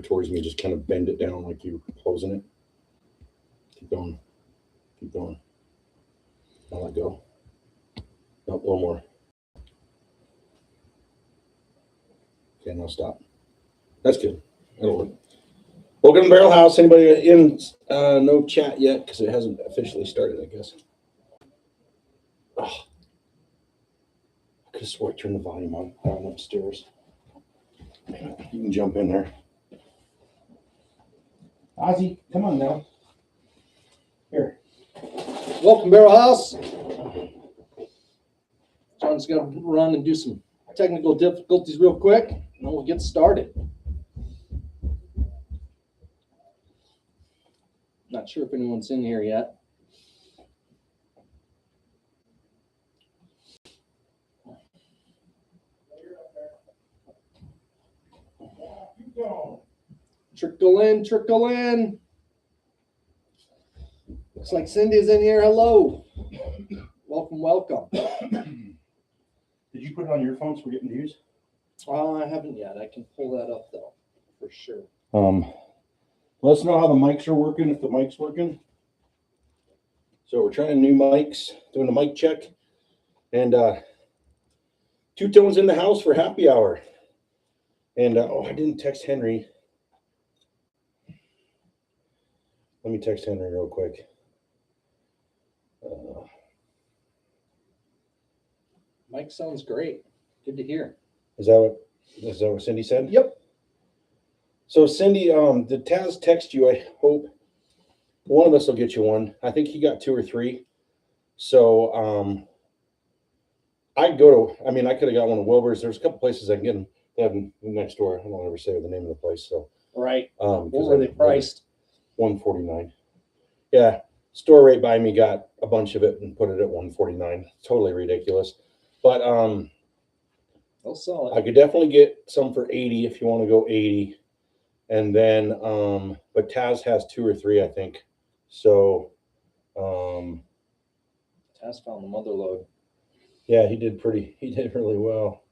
towards me, just kind of bend it down like you're closing it. Keep going. Keep going. I'll let go. Nope, a little more. Okay, now stop. That's good. That'll work. Welcome to Barrelhouse. Anybody in? No chat yet because it hasn't officially started, I guess. Oh, I could have swore I turned the volume on down upstairs. You can jump in there. Ozzy, come on now. Here. Welcome, Barrelhouse. John's going to run and do some technical difficulties real quick, and then we'll get started. Not sure if anyone's in here yet. Trickle in, trickle in. Looks like Cindy's in here. Hello. Welcome, welcome. Did you put it on your phone so we're getting views? I haven't yet. I can pull that up though, for sure. Let us know how the mics are working, if the mic's working. So we're trying new mics, doing a mic check. And Two Tones in the house for happy hour. And I didn't text Henry. Let me text Henry real quick. Mike sounds great. Good to hear. Is that what Cindy said? Yep. So Cindy, did Taz text you? I hope one of us will get you one. I think he got 2 or 3. So I could have got one of Wilbur's. There's a couple places I can get them. They have them next door. I don't ever say the name of the place. So right. What were they priced? $149. Yeah, store right by me got a bunch of it and put it at $149. Totally ridiculous. But they'll sell it. I could definitely get some for $80 if you want to go $80. And then but Taz has 2 or 3, I think. So Taz found the mother load. Yeah, he did really well.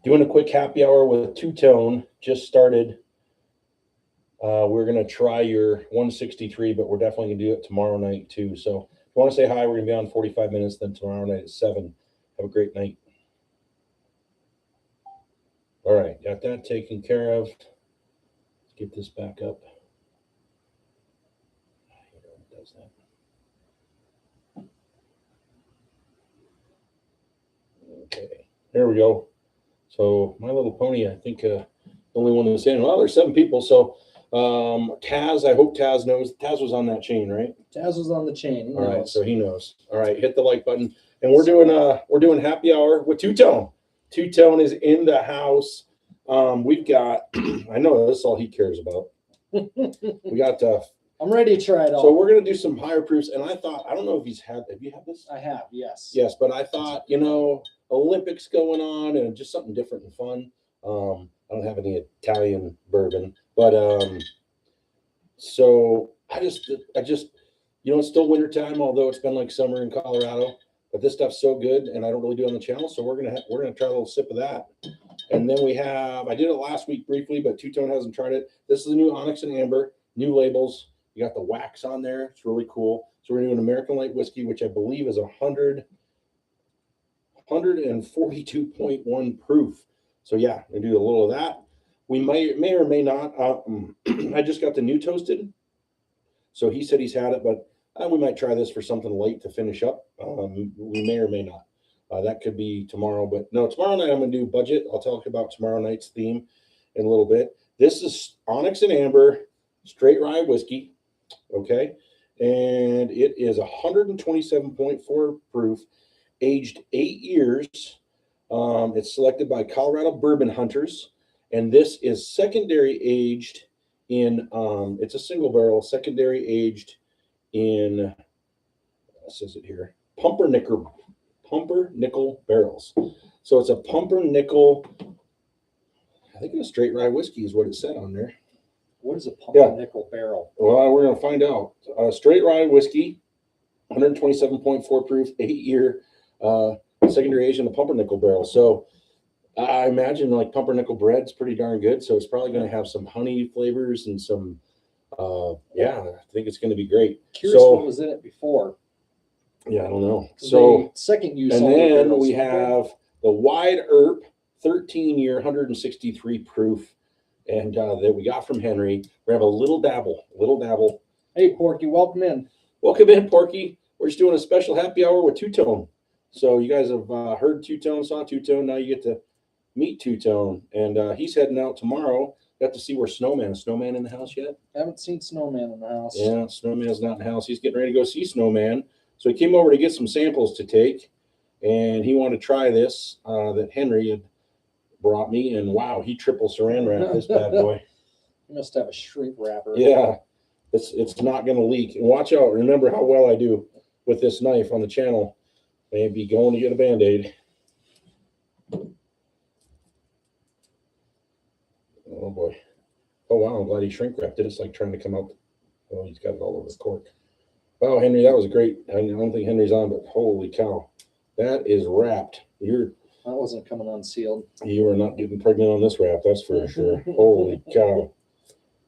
Doing a quick happy hour with Two Tone. Just started. We're going to try your 163, but we're definitely going to do it tomorrow night too. So if you want to say hi, we're going to be on 45 minutes, then tomorrow night at 7. Have a great night. All right, got that taken care of. Let's get this back up. It does that. Okay, there we go. So My Little Pony, I think the only one that's in. Well, there's 7 people. So Taz, I hope Taz knows. Taz was on that chain, right? Taz was on the chain. All right, so he knows. All right, hit the like button. And we're doing happy hour with Two Tone. Two Tone is in the house. We've got, I know this is all he cares about. We got I'm ready to try it all. So we're gonna do some higher proofs. And I thought, I don't know if have you had this? I have, yes. Yes, but I thought, Olympics going on and just something different and fun. I don't have any Italian bourbon, but so I just it's still wintertime, although it's been like summer in Colorado. But this stuff's so good, and I don't really do it on the channel, so we're gonna try a little sip of that. And then I did it last week briefly, but Two Tone hasn't tried it. This is the new Onyx and Amber, new labels. You got the wax on there. It's really cool. So we're doing American Light Whiskey, which I believe is 142.1 proof. So yeah, we do a little of that. We may or may not. I just got the new toasted. So he said he's had it, but we might try this for something light to finish up. We may or may not. That could be tomorrow, but no, tomorrow night I'm going to do budget. I'll talk about tomorrow night's theme in a little bit. This is Onyx and Amber straight rye whiskey. Okay. And it is 127.4 proof, aged 8 years. It's selected by Colorado Bourbon Hunters. And this is secondary aged in, it's a single barrel, secondary aged in, what says it here, pumpernickel barrels. So it's a pumpernickel, I think it's a straight rye whiskey is what it said on there. What is a pumpernickel barrel? Well, we're going to find out. Straight rye whiskey, 127.4 proof, 8 year, secondary aged in a pumpernickel barrel. So I imagine like pumpernickel bread's pretty darn good, so it's probably going to have some honey flavors and some. Yeah, I think it's going to be great. Curious So what was in it before. yeah, I don't know. 'Cause So second use, and all the then barrels, we don't they? have the Wide Earp 13-year, 163 proof, and that we got from Henry. We have a little dabble, Hey, Porky, welcome in. Welcome in, Porky. We're just doing a special happy hour with Two Tone. So you guys have heard Two Tone, saw Two Tone. Now you get to meet Two Tone, and he's heading out tomorrow. Got to see where Snowman. Is Snowman in the house yet? Haven't seen Snowman in the house. Yeah, Snowman's not in the house. He's getting ready to go see Snowman. So he came over to get some samples to take, and he wanted to try this that Henry had brought me. And wow, he triple saran wrapped this bad boy. You must have a shrink wrapper. Yeah, it's not going to leak. And watch out. Remember how well I do with this knife on the channel. Maybe going to get a Band-Aid. Oh boy. Oh wow, I'm glad he shrink wrapped it. It's like trying to come out. Oh, he's got it all over the cork. Wow, Henry, that was great. I don't think Henry's on, but holy cow. That is wrapped. That wasn't coming unsealed. You are not getting pregnant on this wrap, that's for sure. Holy cow.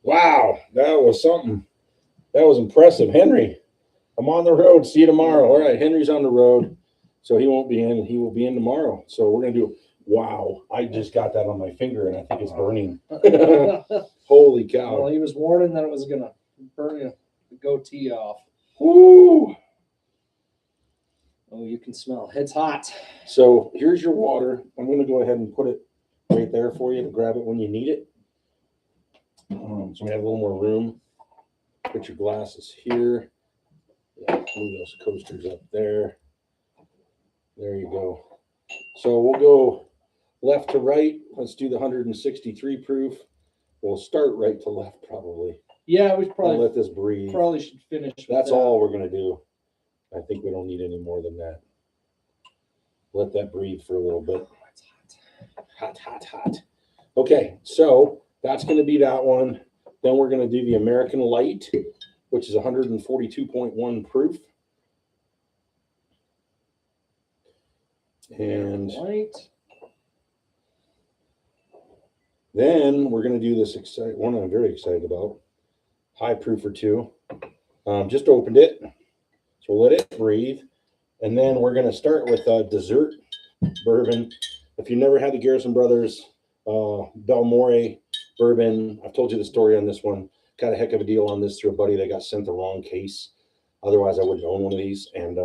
Wow, that was something. That was impressive. Henry, I'm on the road. See you tomorrow. All right, Henry's on the road, so he won't be in. He will be in tomorrow. So we're going to do. Wow, I just got that on my finger, and I think it's burning. Holy cow. Well, he was warning that it was going to burn the goatee off. Woo! Oh, you can smell. It's hot. So here's your water. I'm going to go ahead and put it right there for you to grab it when you need it. So we have a little more room. Put your glasses here. Yeah, move those coasters up there. There you go. So we'll go left to right. Let's do the 163 proof. We'll start right to left probably. Yeah, we I'll let this breathe. probably should finish with That's that. all we're going to do. I think we don't need any more than that. Let that breathe for a little bit. Hot, hot, hot. Okay, so that's going to be that one. Then we're going to do the American Light, which is 142.1 proof. And Light. then we're going to do this one I'm very excited about. High proof or two. Just opened it. So we'll let it breathe. And then we're going to start with a dessert bourbon. If you never had the Garrison Brothers Balmore bourbon, I've told you the story on this one. Got a heck of a deal on this through a buddy that got sent the wrong case. Otherwise, I wouldn't own one of these. And I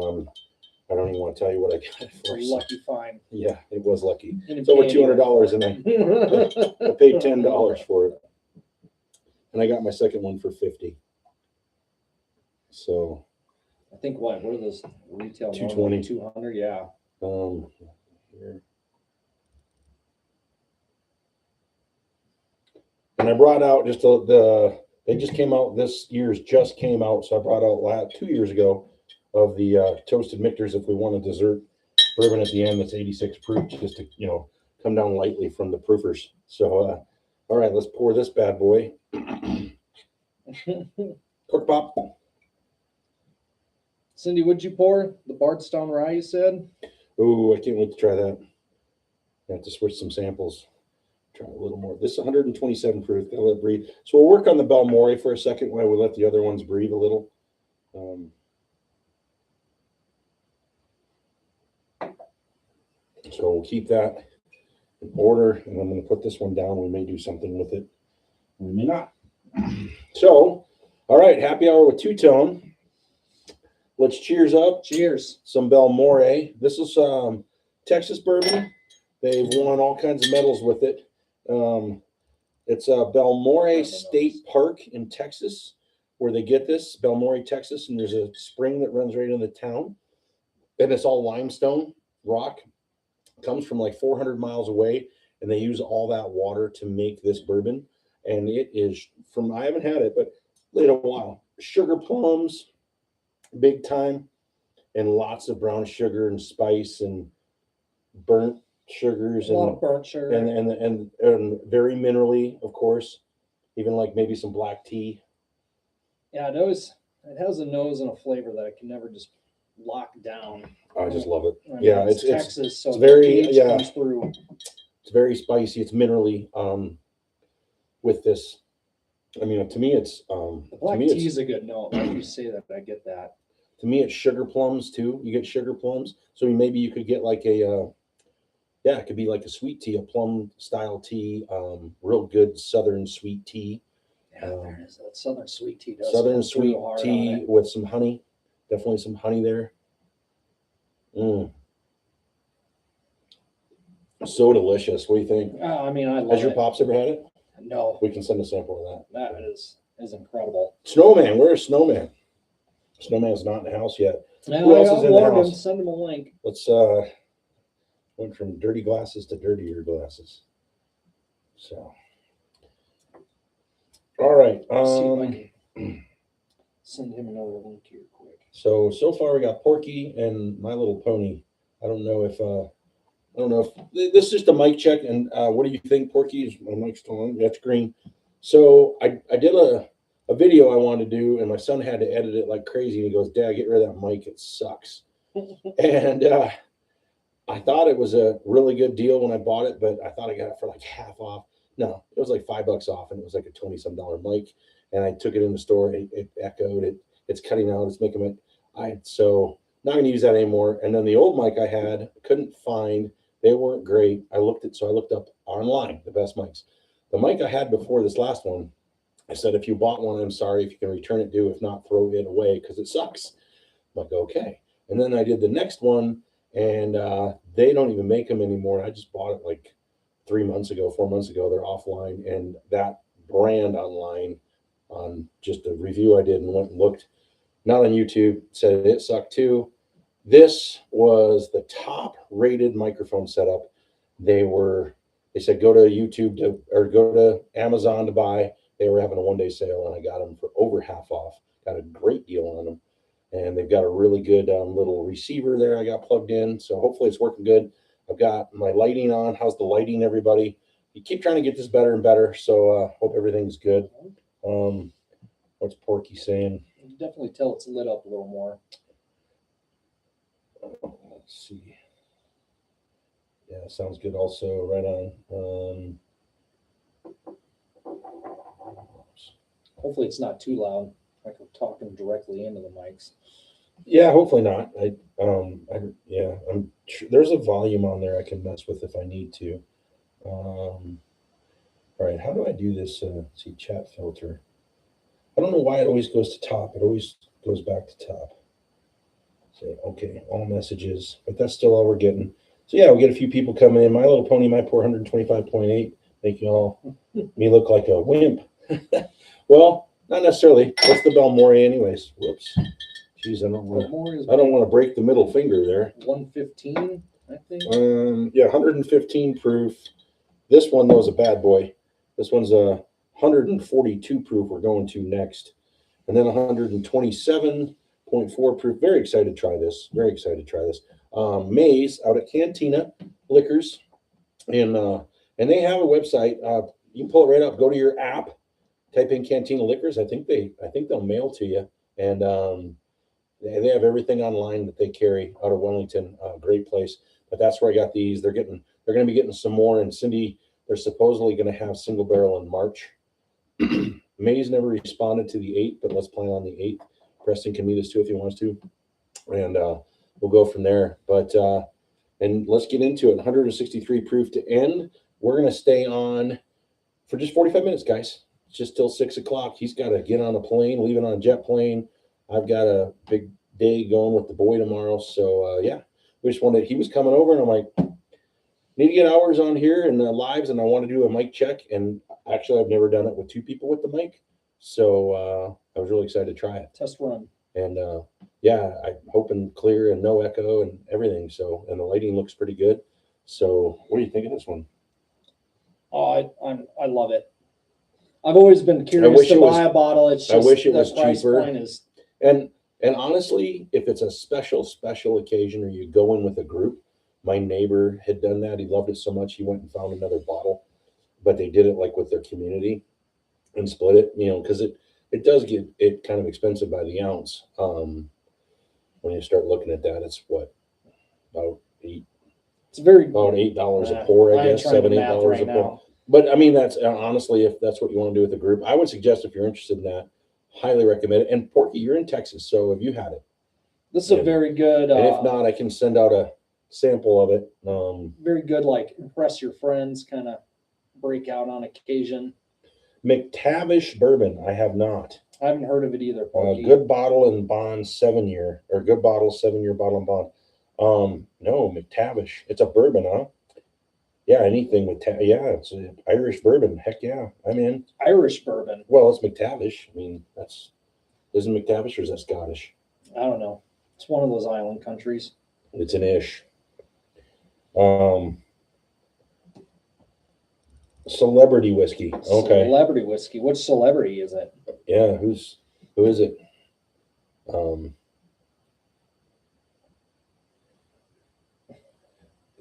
don't even want to tell you what I got it for. Lucky find. Yeah, it was lucky. It's over $200, and I paid $10 for it. And I got my second one for $50. So I think what are those retail? 220. 200, yeah. Here. And I brought out just they just came out, this year's just came out, so I brought out 2 years ago of the toasted Michter's if we want a dessert bourbon at the end that's 86 proof, just to come down lightly from the proofers. So all right, let's pour this bad boy. Cork pop. Cindy, what'd you pour? The Bardstown Rye, you said? Oh, I can't wait to try that. I have to switch some samples. Try a little more. This is 127 proof. Gotta let it breathe. So we'll work on the Balmore for a second while we let the other ones breathe a little. So we'll keep that in order, and I'm going to put this one down. We may do something with it. We may not. So, all right, happy hour with Two Tone. Let's cheers up. Cheers. Some Balmore. This is Texas bourbon. They've won all kinds of medals with it. It's Balmore State Park in Texas, where they get this, Balmore, Texas, and there's a spring that runs right in the town, and it's all limestone rock. It comes from like 400 miles away, and they use all that water to make this bourbon, and it is I haven't had it, but in a while. Sugar plums, big time, and lots of brown sugar and spice and burnt sugars, A lot of burnt sugar. and very minerally, of course, even like maybe some black tea. Yeah, it has a nose and a flavor that I can never just lock down. I just love it. I mean, Yeah, it's Texas, so it's very the pH comes through. It's very spicy. It's minerally. With this, I mean, to me, it's The black tea is a good note. Why you say that? I get that. to me, it's sugar plums too. You get sugar plums, so maybe you could get like a yeah, it could be like a sweet tea, a plum style tea, real good southern sweet tea. Yeah, there it is. That southern sweet tea does Southern come sweet through hard on tea it. with some honey, definitely some honey there. Mm, so delicious. What do you think? I mean, I love Has your it. pops ever had it? No, We can send a sample of that. that is incredible. Snowman, where's Snowman? Snowman's not in the house yet. Now Who I else is in the uploaded him. house? Send him a link. Let's went from dirty glasses to dirtier glasses. So all right. See if I can send him another link here quick. So far we got Porky and My Little Pony. I don't know if this is just a mic check. And what do you think, Porky? Is my mic still on? That's green. So I did a video I wanted to do, and my son had to edit it like crazy. And he goes, "Dad, get rid of that mic. It sucks." And I thought it was a really good deal when I bought it, but I thought I got it for like half off. No, it was like $5 off, and it was like a $20-some mic. And I took it in the store. It echoed. It's cutting out. It's making it. So not going to use that anymore. And then the old mic I had, couldn't find. They weren't great. I looked up online the best mics. The mic I had before this last one, I said, if you bought one, I'm sorry. If you can return it, do. If not, throw it away because it sucks. I'm like, okay. And then I did the next one, and they don't even make them anymore. I just bought it like 4 months ago. They're offline, and that brand online, on just a review I did and went and looked, not on YouTube, said it sucked too. This was the top rated microphone setup. They said go to YouTube or go to Amazon to buy. They were having a 1-day sale, and I got them for over half off. Got a great deal on them, and they've got a really good little receiver there I got plugged in. So hopefully it's working good. I've got my lighting on. How's the lighting, everybody? You keep trying to get this better and better. So hope everything's good. What's Porky saying? You can definitely tell it's lit up a little more. Let's see. Yeah, sounds good. Also, right on. Hopefully it's not too loud. Like I'm talking directly into the mics. Yeah, hopefully not. I'm sure there's a volume on there I can mess with if I need to. All right, how do I do this? See, chat filter. I don't know why it always goes to top. It always goes back to top. Say, okay, all messages, but that's still all we're getting. So yeah, we'll get a few people coming in. My Little Pony, my poor 125.8, make you all me look like a wimp. Well, not necessarily. What's the Belmore anyways? Whoops. Jeez, I don't want to break the middle finger there. 115, I think. Yeah, 115 proof. This one though is a bad boy. This one's a 142 proof. We're going to next, and then 127.4 proof. Very excited to try this. Maze out at Cantina Liquors, and they have a website. You can pull it right up. Go to your app, type in Cantina Liquors. I think they'll mail to you, and they have everything online that they carry out of Wellington. Great place. But that's where I got these. They're going to be getting some more. And Cindy, they're supposedly going to have single barrel in March. Maze never responded to the 8th, but let's plan on the 8th. Preston can meet us too if he wants to, and we'll go from there. But and let's get into it. 163 proof to end. We're going to stay on for just 45 minutes, guys. It's just till 6 o'clock. He's got to get on a plane, leaving on a jet plane. I've got a big day going with the boy tomorrow. So yeah, we just wanted. He was coming over, and I'm like, need to get hours on here and lives, and I want to do a mic check. And actually, I've never done it with 2 people with the mic, so I was really excited to try it. Test run. And yeah, I'm hoping clear and no echo and everything. So, and the lighting looks pretty good. So, what do you think of this one? Oh, I love it. I've always been curious to buy a bottle. It's just I wish it was price cheaper. point is. And honestly, if it's a special occasion or you go in with a group, my neighbor had done that. He loved it so much he went and found another bottle, but they did it like with their community and split it, because it does get it kind of expensive by the ounce. When you start looking at that, it's what, about It's very. about $8 a pour, I guess, trying to $7, math $8 right a pour. now. But I mean, that's honestly, if that's what you want to do with the group, I would suggest if you're interested in that, highly recommend it. And Porky, you're in Texas, so have you had it? This is a very good. And if not, I can send out a sample of it. Very good, like impress your friends, kind of break out on occasion. McTavish bourbon, I have not. I haven't heard of it either. Good bottle and bond 7-year, or good bottle 7-year bottle and bond. No, McTavish. It's a bourbon, huh? Yeah, anything with yeah, it's an Irish bourbon. Heck yeah, I'm in. Irish bourbon. Well, it's McTavish. I mean, isn't McTavish or is that Scottish? I don't know. It's one of those island countries. It's an ish. Celebrity whiskey. Okay. Celebrity whiskey. Which celebrity is it? Yeah, who is it?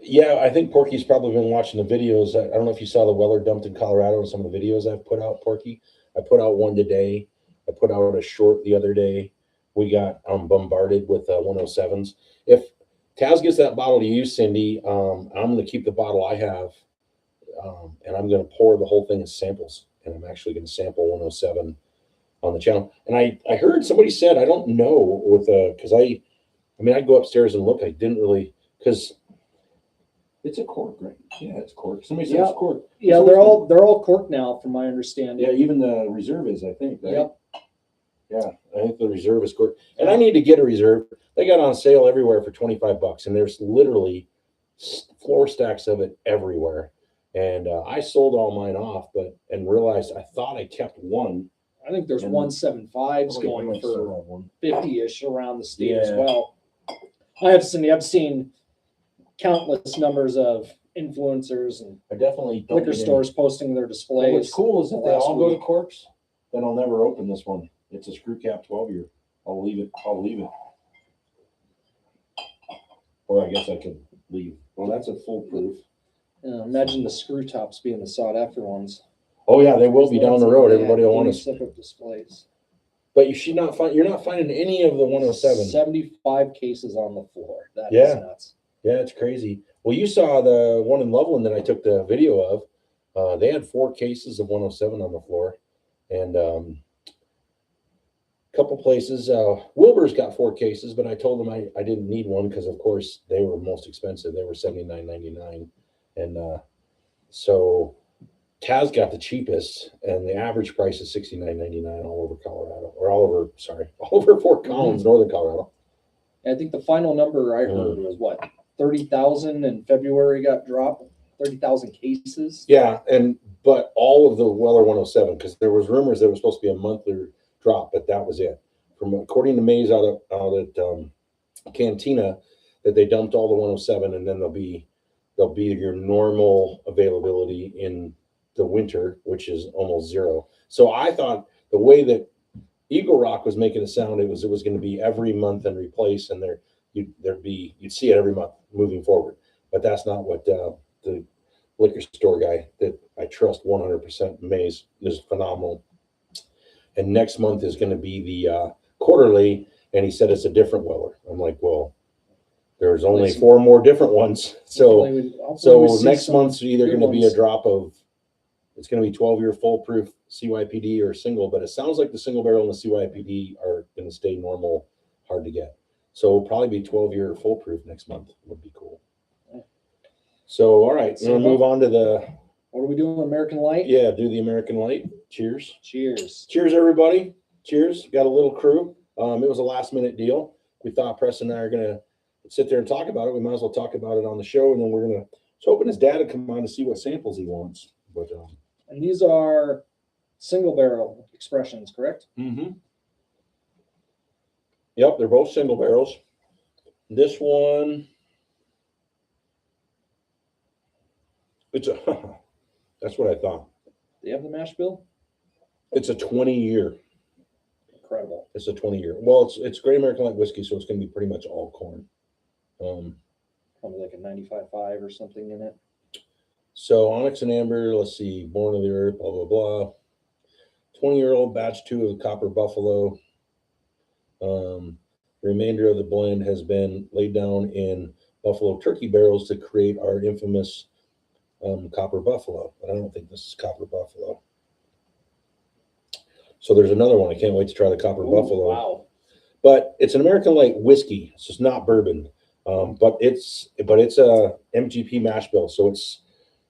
Yeah, I think Porky's probably been watching the videos. I don't know if you saw the Weller dumped in Colorado and some of the videos I've put out, Porky. I put out one today. I put out a short the other day. We got bombarded with 107s. If Taz gets that bottle to you, Cindy, I'm going to keep the bottle I have, and I'm going to pour the whole thing in samples. And I'm actually going to sample 107 on the channel. And I heard somebody said, I don't know, because I mean, I go upstairs and look. I didn't really, because it's a cork, right? Yeah, it's cork. Somebody said it's cork. Yeah, they're all cork now, from my understanding. Yeah, even the reserve is, I think. Right? Yep. Yeah, I think the reserve is cork. And I need to get a reserve. They got on sale everywhere for $25, and there's literally floor stacks of it everywhere. And I sold all mine off, and realized I thought I kept one. I think there's 175s going for 50-ish around the state as well. I've seen countless numbers of influencers and I definitely liquor stores posting their displays. What's cool is if they all go to corks, then I'll never open this one. It's a screw cap 12-year. I'll leave it. Or I guess I could leave. Well, that's a foolproof. Imagine the screw tops being the sought after ones. Oh yeah, they will be down the road. Everybody will want to slip up displays. But you're not finding any of the 107. 75 cases on the floor. That is nuts. Yeah, it's crazy. Well, you saw the one in Loveland that I took the video of. They had 4 cases of 107 on the floor, and a couple places. Wilbur's got 4 cases, but I told them I didn't need one because, of course, they were most expensive. They were $79.99, and so Taz got the cheapest, and the average price is $69.99 all over Colorado, or all over Fort Collins, Northern Colorado. I think the final number I heard was what, 30,000 in February got dropped, 30,000 cases. Yeah, but all of the Weller 107, because there was rumors there was supposed to be a monthly drop, but that was it. According to Mays out at Cantina, that they dumped all the 107, and then they'll be your normal availability in the winter, which is almost zero. So I thought the way that Eagle Rock was making it sound, it was going to be every month and replace, and you'd see it every month moving forward. But that's not what the liquor store guy that I trust 100%, Mays, is phenomenal. And next month is going to be the quarterly, and he said it's a different Weller. I'm like, well, there's only 4 more different ones. So next month's either going to be a drop of, it's going to be 12-year foolproof CYPD or single, but it sounds like the single barrel and the CYPD are going to stay normal, hard to get. So it'll probably be 12-year foolproof next month. Would be cool. So, all right, we'll move on to what are we doing? American Light? Yeah, do the American Light. Cheers. Cheers. Cheers, everybody. Cheers. Got a little crew. It was a last-minute deal. We thought Preston and I are going to sit there and talk about it. We might as well talk about it on the show, and then we're going to hoping his dad to come on to see what samples he wants. But and these are single barrel expressions, correct? Mm-hmm. Yep, they're both single barrels. This one, that's what I thought. Do you have the mash bill? It's a 20-year. Incredible. It's a 20-year. Well, it's Great American Light whiskey, so it's going to be pretty much all corn. Probably like a 95.5 or something in it. So Onyx and Amber, let's see, Born of the Earth, blah, blah, blah. 20-year-old batch 2 of the Copper Buffalo. The remainder of the blend has been laid down in buffalo turkey barrels to create our infamous copper buffalo. But I don't think this is copper buffalo. So there's another one. I can't wait to try the copper buffalo. Wow. But it's an American light whiskey. So it's not bourbon. But it's a MGP mash bill. So it's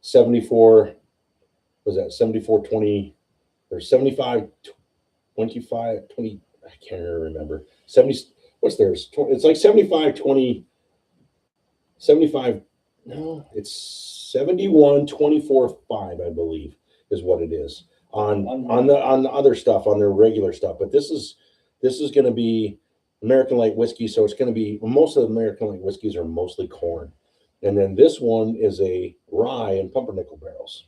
74. Was that 74.20 or 75 25 20? I can't remember. 70. What's theirs? It's like 75 20. 75. No, it's 71 24 5. I believe is what it is on the other stuff, on their regular stuff. But this is going to be American light whiskey. So it's going to be, most of the American light whiskeys are mostly corn, and then this one is a rye and pumpernickel barrels.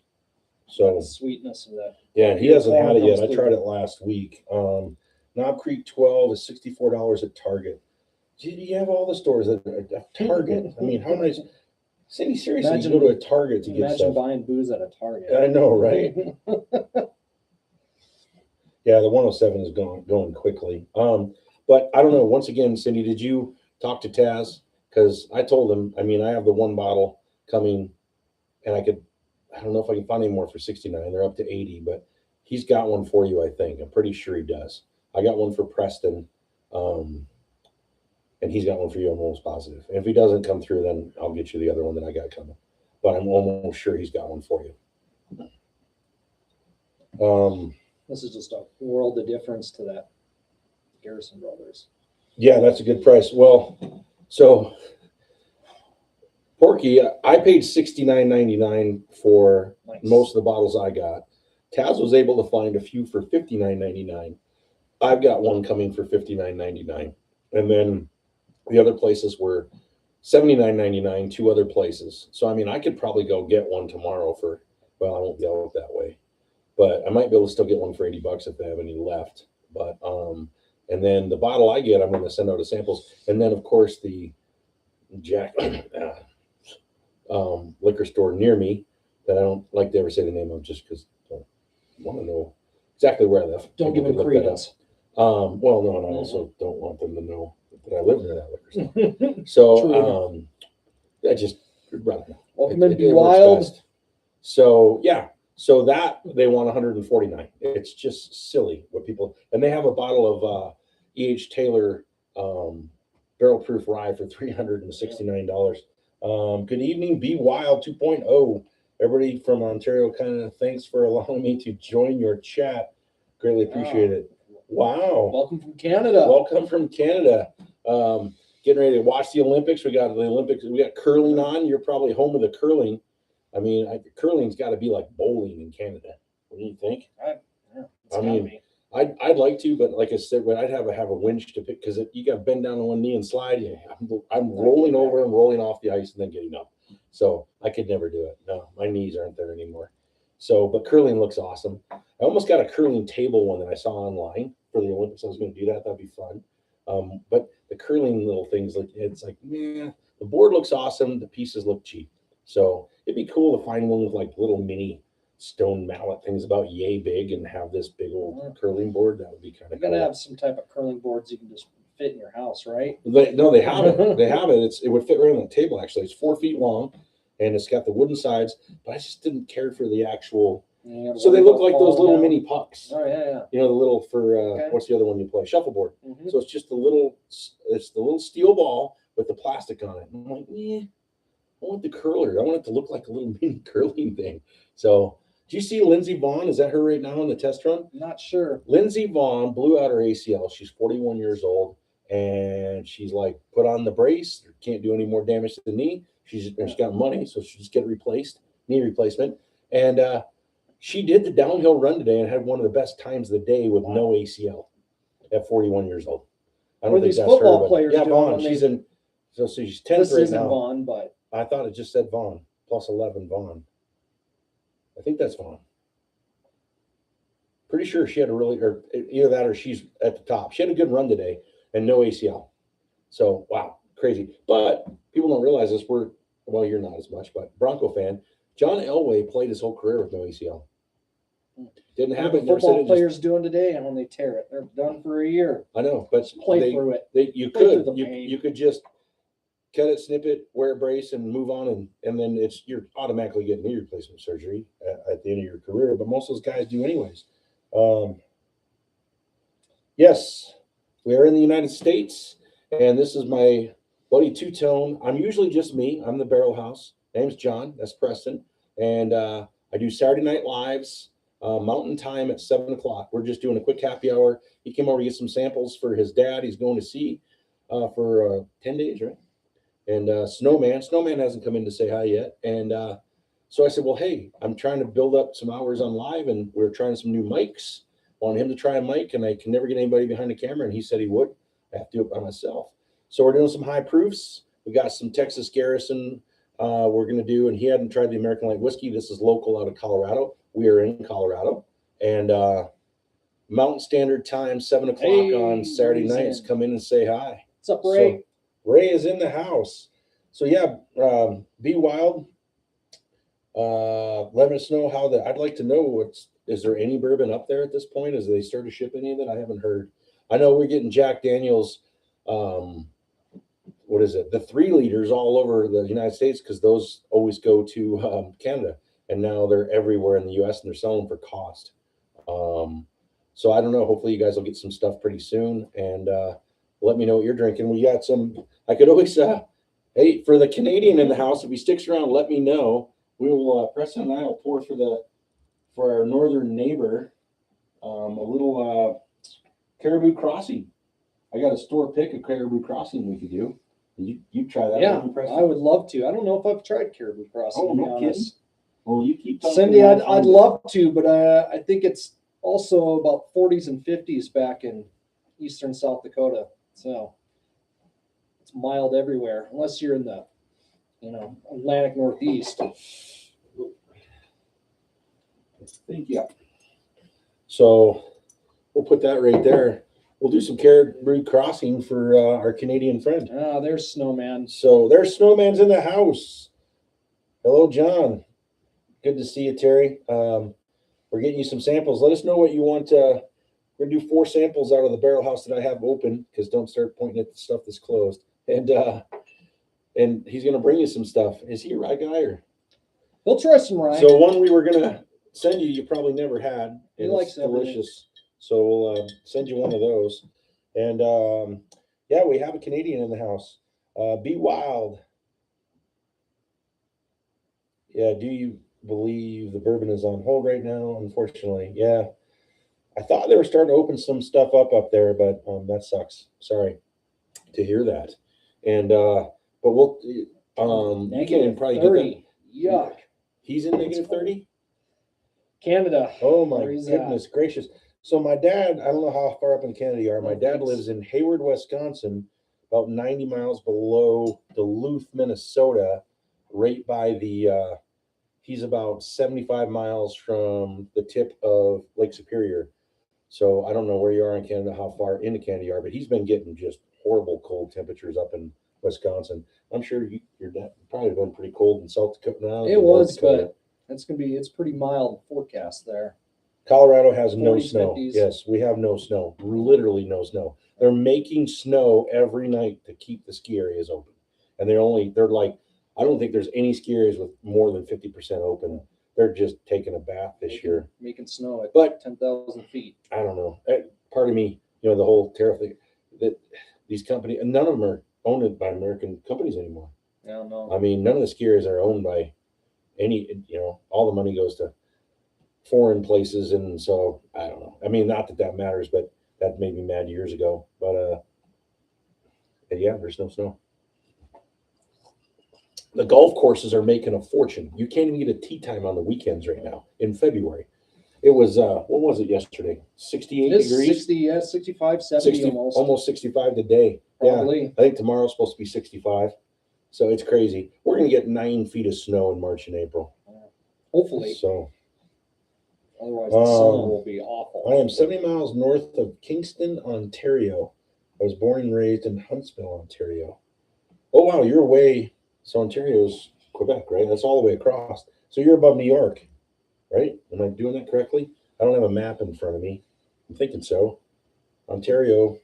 So the sweetness of that. Yeah, he hasn't had it yet. I tried it last week. Knob Creek 12 is $64 at Target. Did you have all the stores at Target? I mean, how nice. Cindy, seriously, you go to a Target to get stuff. Imagine buying booze at a Target. I know, right? Yeah, the 107 is going quickly. But I don't know. Once again, Cindy, did you talk to Taz? Because I told him, I mean, I have the one bottle coming, and I don't know if I can find any more for 69. They're up to 80, but he's got one for you, I think. I'm pretty sure he does. I got one for Preston, and he's got one for you. I'm almost positive. And if he doesn't come through, then I'll get you the other one that I got coming. But I'm almost sure he's got one for you. This is just a world of difference to that Garrison Brothers. Yeah, that's a good price. Well, so Porky, I paid $69.99 for most of the bottles I got. Taz was able to find a few for $59.99. I've got one coming for $59.99. And then the other places were $79.99, two other places. So, I mean, I could probably go get one tomorrow for, well, I won't go that way. But I might be able to still get one for $80 if they have any left. But, and then the bottle I get, I'm going to send out a samples. And then, of course, the Jack liquor store near me that I don't like to ever say the name of just because I don't want to know exactly where I live. Don't give them credence. Well, no, and I also don't want them to know that I live near that liquor store. So, I just welcome to Be Wild. So, yeah. So that they want 149. It's just silly what people, and they have a bottle of E.H. Taylor barrel proof rye for $369. Good evening, Be Wild 2.0. Everybody from Ontario, kind of thanks for allowing me to join your chat. Greatly appreciate it. Wow. Welcome from Canada. Welcome from Canada. Getting ready to watch the Olympics. We got the Olympics. We got curling on. You're probably home of the curling. I mean, curling's got to be like bowling in Canada. What do you think? I mean, I'd like to, but like I said, I'd have a winch to pick because you got to bend down on one knee and slide. I'm rolling over and rolling off the ice and then getting up. So I could never do it. No, my knees aren't there anymore. So, but curling looks awesome. I almost got a curling table one that I saw online for the Olympics. I was going to do that. That'd be fun. But the curling little things, it's like, the board looks awesome. The pieces look cheap. So it'd be cool to find one with like little mini stone mallet things about yay big and have this big old curling board. That would be kind of cool. You gotta have some type of curling boards you can just fit in your house, right? They have it. They have it. It would fit right on the table, actually. It's 4 feet long and it's got the wooden sides, but I just didn't care for the actual. So they look like those little mini pucks. Oh, yeah. You know, the little what's the other one you play? Shuffleboard. Mm-hmm. So it's just the little steel ball with the plastic on it. And I'm like, I want the curler. I want it to look like a little mini curling thing. So, do you see Lindsey Vaughn? Is that her right now in the test run? Not sure. Lindsey Vaughn blew out her ACL. She's 41 years old, and she's like, put on the brace. Can't do any more damage to the knee. She's got money, so she'll just get replaced, knee replacement. And she did the downhill run today and had one of the best times of the day with no ACL at 41 years old. I don't think that's her. Players yeah, Vaughn. She's in. So she's 10th this right isn't now. Vaughn, but I thought it just said Vaughn, plus 11 Vaughn. I think that's Vaughn. Pretty sure she had or either that or she's at the top. She had a good run today and no ACL. So, wow, crazy. But people don't realize this. Well, you're not as much, but Bronco fan. John Elway played his whole career with no ACL. Didn't happen. Football players doing today, and when they tear it, they're done for a year. I know, but play through it. You could just cut it, snip it, wear a brace, and move on, and then you're automatically getting knee replacement surgery at the end of your career. But most of those guys do anyways. Yes, we are in the United States, and this is my buddy Two Tone. I'm usually just me. I'm the Barrelhouse. Name's John. That's Preston, and I do Saturday Night Lives. Mountain time at 7 o'clock. We're just doing a quick happy hour. He came over to get some samples for his dad. He's going to see for 10 days, right? And Snowman hasn't come in to say hi yet. And so I said, well, hey, I'm trying to build up some hours on live, and we're trying some new mics. Wanted him to try a mic, and I can never get anybody behind the camera, and he said he would. I have to do it by myself. So we're doing some high proofs. We got some Texas Garrison we're going to do, and he hadn't tried the American Light Whiskey. This is local out of Colorado. We are in Colorado, and Mountain Standard Time, 7 o'clock on Saturday nights. Come in and say hi. What's up, Ray? So, Ray is in the house. So yeah, be wild. Let us know how I'd like to know is there any bourbon up there at this point? As they start to ship any of it? I haven't heard. I know we're getting Jack Daniels. What is it? The 3 liters all over the United States, because those always go to Canada, and now they're everywhere in the U.S. and they're selling for cost. So I don't know. Hopefully you guys will get some stuff pretty soon, and let me know what you're drinking. We got some. I could always hey, for the Canadian in the house, if he sticks around, let me know. We will Preston and I will pour for our northern neighbor a little Caribou Crossing. I got a store pick of Caribou Crossing we could do. You try that? Yeah, I would love to. I don't know if I've tried Caribou Crossing. Oh, no kidding. Well, you keep talking. Cindy, I'd love to, but I think it's also about 40s and 50s back in eastern South Dakota. So it's mild everywhere, unless you're in the Atlantic Northeast. Thank you. So we'll put that right there. We'll do some Caribou Crossing for our Canadian friend. Ah, there's Snowman. So there's Snowman's in the house. Hello, John. Good to see you, Terry. We're getting you some samples. Let us know what you want. We're going to do 4 samples out of the Barrelhouse that I have open, because don't start pointing at the stuff that's closed. And he's going to bring you some stuff. Is he a rye guy? Or? He'll try some rye. So one we were going to send you probably never had. He likes delicious. So we'll send you one of those. And yeah, we have a Canadian in the house. Be wild. Yeah, do you believe the bourbon is on hold right now? Unfortunately, yeah. I thought they were starting to open some stuff up there, but that sucks. Sorry to hear that. And but we'll you can probably 30. Get that. Yuck. He's in negative 30. Canada. Oh my goodness gracious. So my dad, I don't know how far up in Canada you are. My dad lives in Hayward, Wisconsin, about 90 miles below Duluth, Minnesota, right by the he's about 75 miles from the tip of Lake Superior. So I don't know where you are in Canada, how far into Canada you are, but he's been getting just horrible cold temperatures up in Wisconsin. I'm sure your dad probably been pretty cold in South Dakota now. It was, but it's pretty mild forecast there. Colorado has no 40s, snow. 50s. Yes, we have no snow. Literally no snow. They're making snow every night to keep the ski areas open. And they're like, I don't think there's any ski areas with more than 50% open. They're just taking a bath this year. Making snow at But 10,000 feet. I don't know. Part of me, the whole tariff thing, that these companies, and none of them are owned by American companies anymore. I don't know. I mean, none of the ski areas are owned by any, all the money goes to foreign places, and so I don't know. I mean, not that matters, but that made me mad years ago. But yeah, there's no snow. The golf courses are making a fortune. You can't even get a tee time on the weekends right now in February. It was what was it yesterday? 68 degrees. 60, yeah, 65, 70 almost 65 today. Probably. Yeah, I think tomorrow's supposed to be 65. So it's crazy. We're gonna get 9 feet of snow in March and April. Hopefully. So otherwise the summer will be awful. I am 70 miles north of Kingston, Ontario. I was born and raised in Huntsville, Ontario. Oh wow, you're way. So Ontario's Quebec, right? That's all the way across. So you're above New York, right? Am I doing that correctly? I don't have a map in front of me. I'm thinking so. Ontario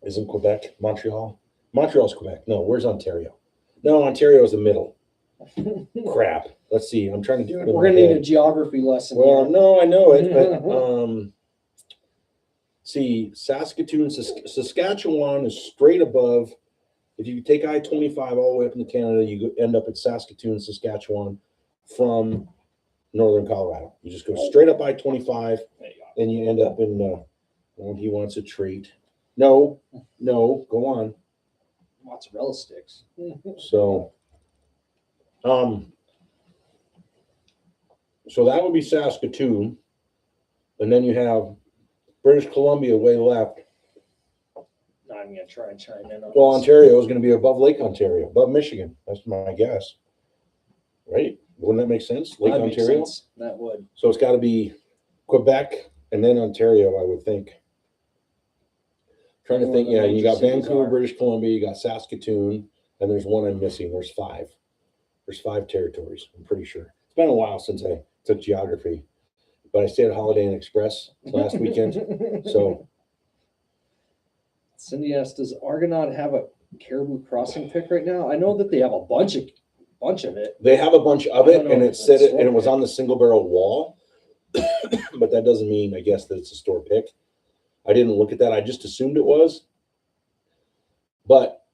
is in Quebec, Montreal. Montreal's Quebec. No, where's Ontario? No, Ontario is the middle. Crap. Let's see. I'm trying to do it. We're gonna need a geography lesson. Well, here. no, I know it, but see, Saskatoon, Saskatchewan is straight above. If you take I-25 all the way up into Canada, you end up at Saskatoon, Saskatchewan from northern Colorado. You just go straight up I-25, and you end up in. Well, he wants a treat. No, go on. Mozzarella sticks. So, so that would be Saskatoon, and then you have British Columbia way left. I'm gonna try and chime in on Well, this. Ontario is going to be above Lake Ontario, above Michigan. That's my guess, right? Wouldn't that make sense? Lake That makes Ontario. sense. That would. So it's got to be Quebec and then Ontario, I would think. Trying to think. Yeah, you got Vancouver, British Columbia, you got Saskatoon, and there's one I'm missing. There's 5. There's 5 territories. I'm pretty sure. It's been a while since I took geography, but I stayed at Holiday Inn Express last weekend. So Cindy asked, does Argonaut have a Caribou Crossing pick right now? I know that they have a bunch of it. they have a bunch of I it, don't know and if it it's said a it, and it was store on the single barrel wall. But that doesn't mean, I guess, that it's a store pick. I didn't look at that. I just assumed it was. But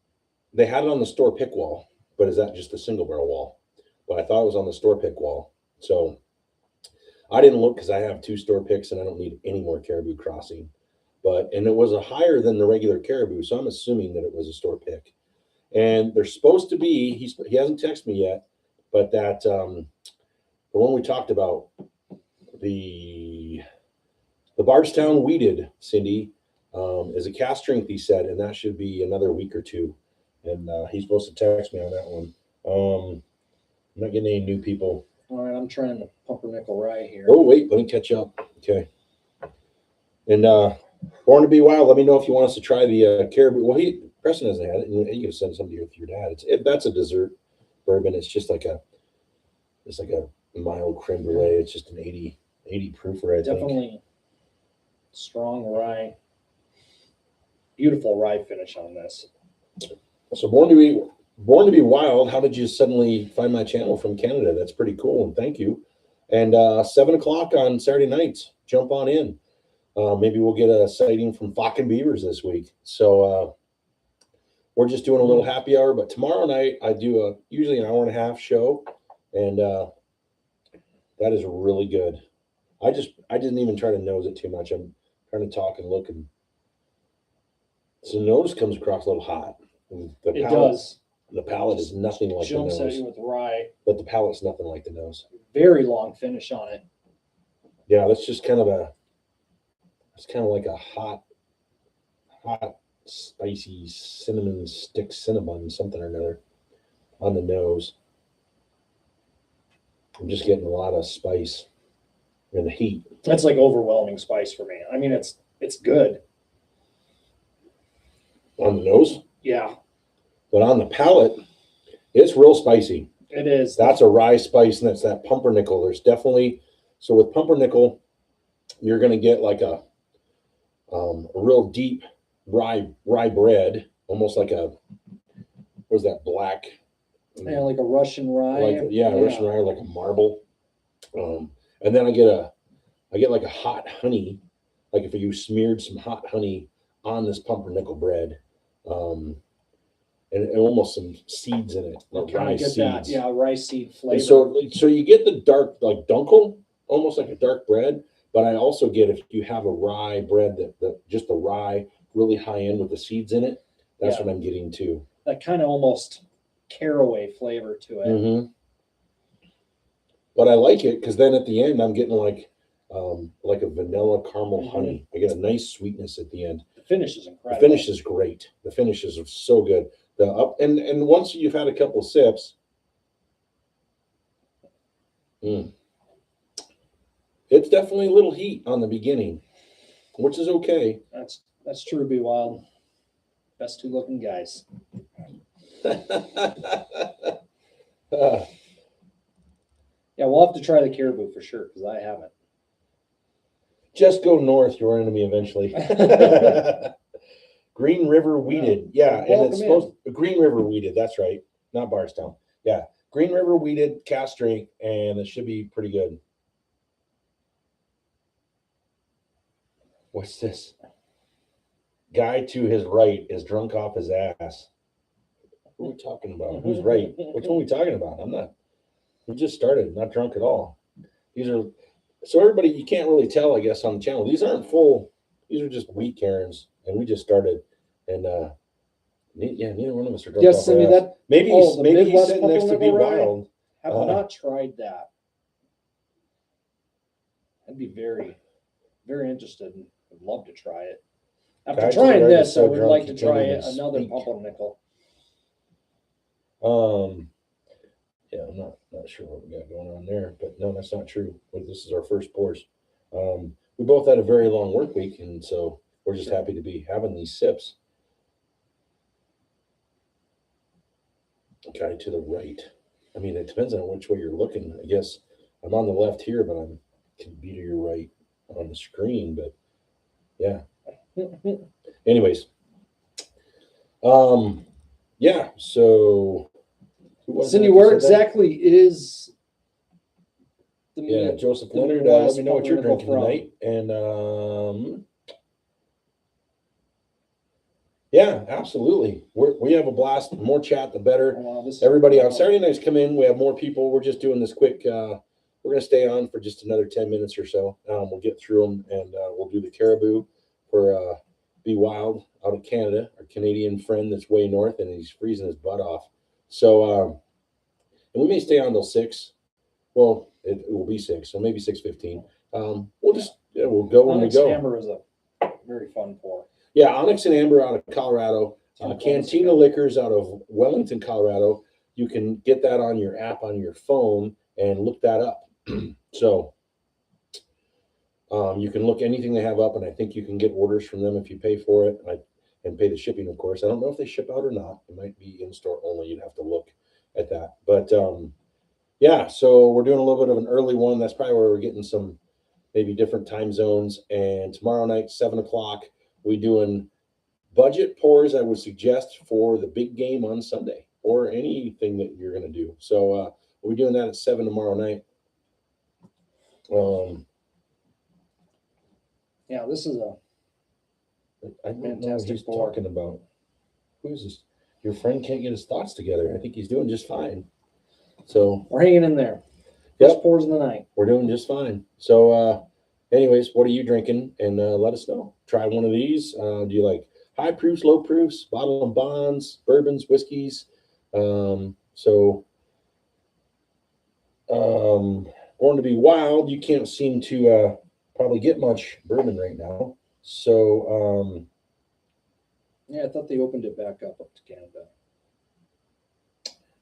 they had it on the store pick wall. But is that just a single barrel wall? But I thought it was on the store pick wall. So I didn't look because I have 2 store picks and I don't need any more Caribou Crossing. And it was a higher than the regular Caribou, so I'm assuming that it was a store pick. And there's supposed to be, he hasn't texted me yet, but that the one we talked about, the Bardstown weeded, Cindy, is a cast strength, he said, and that should be another week or 2. And he's supposed to text me on that one. I'm not getting any new people. All right, I'm trying to pumpernickel rye here. Oh, wait, let me catch up. Okay. And Born to Be Wild, let me know if you want us to try the Caribou. Well, Preston hasn't had it, and you can send something to your dad. That's a dessert bourbon. It's just like a mild creme brulee. It's just an 80 proofer, I think. Definitely strong rye. Beautiful rye finish on this. So Born to Be Wild, how did you suddenly find my channel from Canada? That's pretty cool, and thank you. And 7 o'clock on Saturday nights, jump on in. Maybe we'll get a sighting from Flock and Beavers this week. So we're just doing a little happy hour. But tomorrow night I do usually an 1.5 hour show, and that is really good. I didn't even try to nose it too much. I'm trying to talk and look, and so the nose comes across a little hot. It does. The palate is nothing like the Jumps at nose, you with rye. but the palate's nothing like the nose. Very long finish on it. Yeah, that's just kind of like a hot, spicy cinnamon stick, cinnamon, something or another on the nose. I'm just getting a lot of spice and the heat. That's like overwhelming spice for me. I mean, it's good. On the nose? Yeah. But on the palate, it's real spicy. It is. That's a rye spice, and that's that pumpernickel. There's definitely, so with pumpernickel, you're going to get like a real deep rye bread, almost like what was that, black? Yeah, like a Russian rye. Russian rye, like a marble. And then I get like a hot honey, like if you smeared some hot honey on this pumpernickel bread, and almost some seeds in it, like rye seeds. That, yeah, rice seed flavor. And so you get the dark, like dunkel, almost like a dark bread. But I also get, if you have a rye bread that just the rye really high end with the seeds in it, that's what I'm getting too. That kind of almost caraway flavor to it. Mm-hmm. But I like it because then at the end I'm getting like a vanilla caramel honey. I get a nice sweetness at the end. The finish is incredible. The finish is great. The finishes are so good. And once you've had a couple sips, it's definitely a little heat on the beginning, which is okay. That's true to Be Wild. Best 2 looking guys. Yeah, we'll have to try the Caribou for sure, because I haven't. Just go north, you'll run into me eventually. Green River Weeded. Yeah, and Welcome it's in. supposed Green River Weeded. That's right, not Barstown. Yeah, Green River Weeded cast strength, and it should be pretty good. What's this? Guy to his right is drunk off his ass. Who are we talking about? Who's right? Which one are we talking about? I'm not. We just started, not drunk at all. These are so everybody. You can't really tell, I guess, on the channel. These aren't full. These are just wheat Karens, and we just started. And neither one of us are drunk Yes, off Cindy, our ass. that Maybe the maybe he's Midwest sitting next to Be pumpernickel rye? Wild. Have not tried that. I'd be very, very interested and would love to try it. After Guy to trying the right is this, so I would drunk like he to can't try even another speak. pumpernickel. Yeah, I'm not sure what we got going on there, but no, that's not true. But this is our first pours. We both had a very long work week, and so we're just happy to be having these sips. Guy to the right. I mean, it depends on which way you're looking. I guess I'm on the left here, but I can be to your right on the screen. But yeah. Anyways, yeah. So, who was Cindy, that where that said that? exactly is the Yeah, Mid- Joseph the Leonard. Midwest Let me know what you're pumpernickel drinking from? tonight. And yeah, absolutely. We have a blast. The more chat, the better. Oh, wow, this is Everybody on wild. Saturday nights come in. We have more people. We're just doing this quick. We're going to stay on for just another 10 minutes or so. We'll get through them, and we'll do the caribou for Be Wild out of Canada, our Canadian friend that's way north, and he's freezing his butt off. So, and we may stay on till 6. Well, it will be 6, so maybe 6:15. We'll just we'll go when we Onyx go. Hammer is a very fun pour. Yeah, Onyx and Amber out of Colorado. Cantina Liquors out of Wellington, Colorado. You can get that on your app on your phone and look that up. So you can look anything they have up, and I think you can get orders from them if you pay for it and pay the shipping, of course. I don't know if they ship out or not. It might be in store only. You'd have to look at that. But yeah, so we're doing a little bit of an early one. That's probably where we're getting some maybe different time zones. And tomorrow night, 7 o'clock, we're doing budget pours. I would suggest for the big game on Sunday or anything that you're going to do. So we're doing that at 7 tomorrow night. Yeah, this is a I don't know what fantastic he's pour. talking about. Who is this? Your friend can't get his thoughts together. I think he's doing just fine. So we're hanging in there. Yep. First pours of the night. We're doing just fine. So anyways, what are you drinking? And let us know. Try one of these. Do you like high proofs, low proofs, bottle and bonds, bourbons, whiskeys? Born to Be Wild, you can't seem to probably get much bourbon right now. So yeah, I thought they opened it back up to Canada.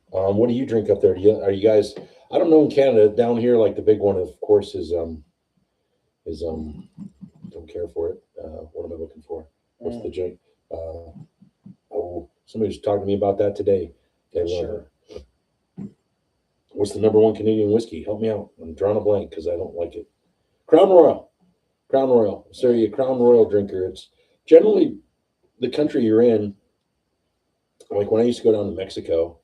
What do you drink up there? Are you guys? I don't know in Canada. Down here, like the big one, of course, is don't care for it. What am I looking for? What's the drink? Somebody was talking to me about that today. Sure. What's the number one Canadian whiskey? Help me out. I'm drawing a blank because I don't like it. Crown Royal. Crown Royal. So you're a Crown Royal drinker. It's generally the country you're in. Like when I used to go down to Mexico,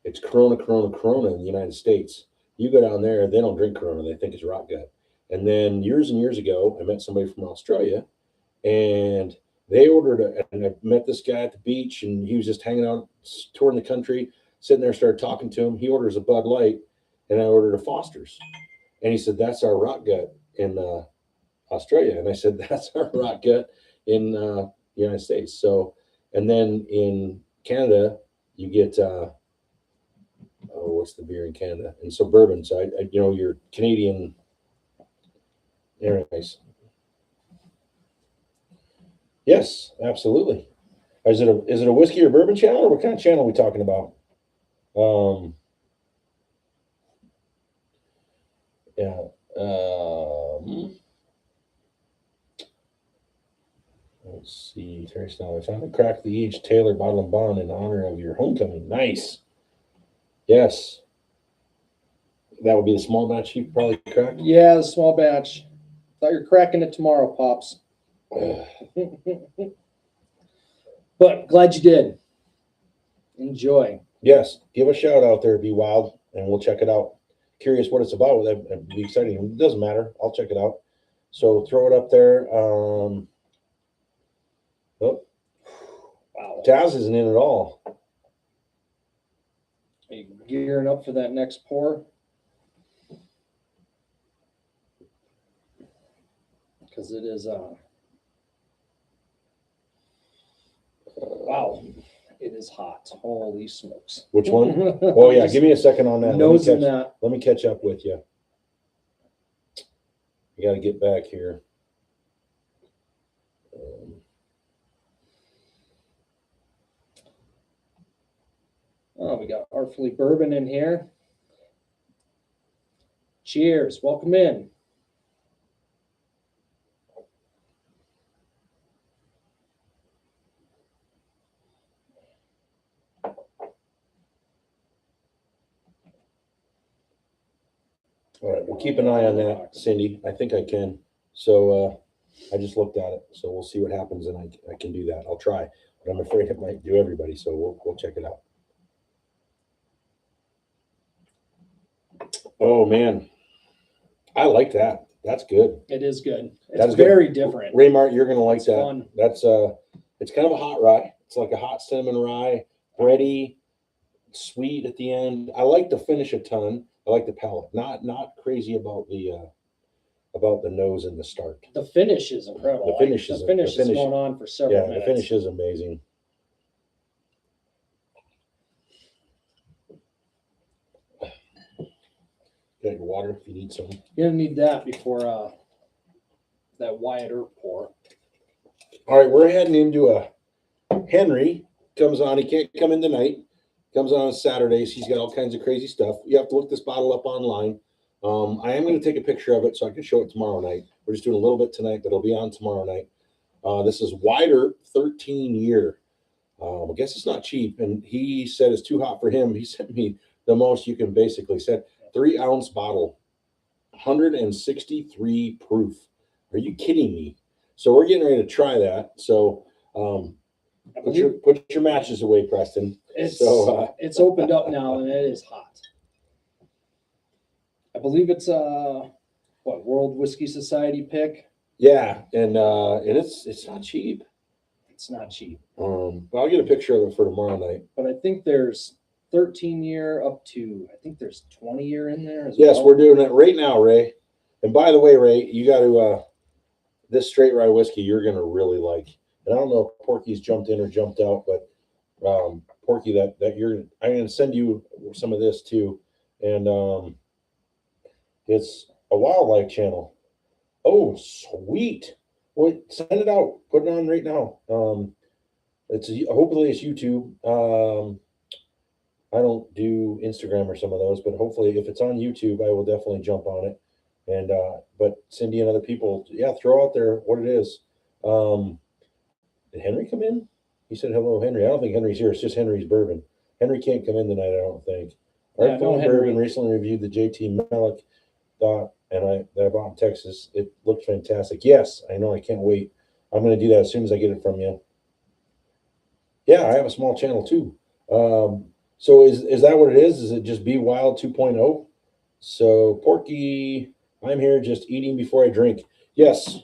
it's Corona, Corona, Corona in the United States. You go down there, they don't drink Corona. They think it's rock gut. And then years and years ago, I met somebody from Australia, and they ordered and I met this guy at the beach, and he was just hanging out, touring the country, sitting there, started talking to him. He orders a Bud Light, and I ordered a Foster's. And he said, that's our rock gut in Australia. And I said, that's our rock gut in the United States. So, and then in Canada, you get, what's the beer in Canada? And so bourbon. So, I your Canadian, anyways. Yes, absolutely. Is it a whiskey or bourbon channel, or what kind of channel are we talking about? Yeah. Let's see. Terry Snow. I found a crack the each Taylor bottle and bond in honor of your homecoming. Nice. Yes. That would be the small batch you probably cracked. Yeah, the small batch. Thought you're cracking it tomorrow, Pops. But glad you did. Enjoy. Yes, give a shout out there, Be Wild, and we'll check it out. Curious what it's about. That'd be exciting. It doesn't matter. I'll check it out. So throw it up there. Oh, Wow. Taz isn't in at all. Are you gearing up for that next pour? Because it is wow, it is hot. Holy smokes. Which one? Oh yeah, give me a second on that. Nosing that. Let me catch up with you. You got to get back here. Oh, we got Artfully Bourbon in here. Cheers. Welcome in. All right, we'll keep an eye on that, Cindy. I think I can. So I just looked at it. So we'll see what happens, and I can do that. I'll try, but I'm afraid it might do everybody. So we'll check it out. Oh man, I like that. That's good. It is good. That It's is good. very different. Raymart, you're gonna like It's that. fun. That's it's kind of a hot rye. It's like a hot cinnamon rye, bready, sweet at the end. I like the finish a ton. I like the palate. Not crazy about the nose and the start. The finish is incredible. The finish the is- finish the is finish- going on for several Yeah, minutes. the finish is amazing. Get your water if you need some. You're gonna need that before that Wyatt Earp pour. All right, we're heading into a Henry comes on. He can't come in tonight. Comes on Saturdays. He's got all kinds of crazy stuff. You have to look this bottle up online. I am going to take a picture of it so I can show it tomorrow night. We're just doing a little bit tonight, but it'll be on tomorrow night. This is Wider 13 year. I guess it's not cheap. And he said it's too hot for him. He sent me the most you can basically set 3-ounce bottle, 163 proof. Are you kidding me? So we're getting ready to try that. So put your matches away, Preston. It's So, it's opened up now and it is hot. I believe it's World Whiskey Society pick. Yeah, and it's not cheap. It's not cheap. But I'll get a picture of it for tomorrow night. But I think there's 13 year up to I think there's 20 year in there as Yes, well. we're doing it right now, Ray. And by the way, Ray, you got to this straight rye whiskey you're gonna really like. And I don't know if Porky's jumped in or jumped out, but Porky, that I'm gonna send you some of this too. And it's a wildlife channel. Oh, sweet. Well, send it out. Put it on right now. Hopefully it's YouTube. I don't do Instagram or some of those, but hopefully if it's on YouTube, I will definitely jump on it. And but Cindy and other people, yeah, throw out there what it is. Did Henry come in? He said hello, Henry. I don't think Henry's here. It's just Henry's bourbon. Henry can't come in tonight, I don't think. Yeah, Artful no Henry. Bourbon recently reviewed the JT Malik that I bought in Texas. It looked fantastic. Yes, I know. I can't wait. I'm going to do that as soon as I get it from you. Yeah, I have a small channel too. So is that what it is? Is it just Be Wild 2.0? So Porky, I'm here just eating before I drink. Yes.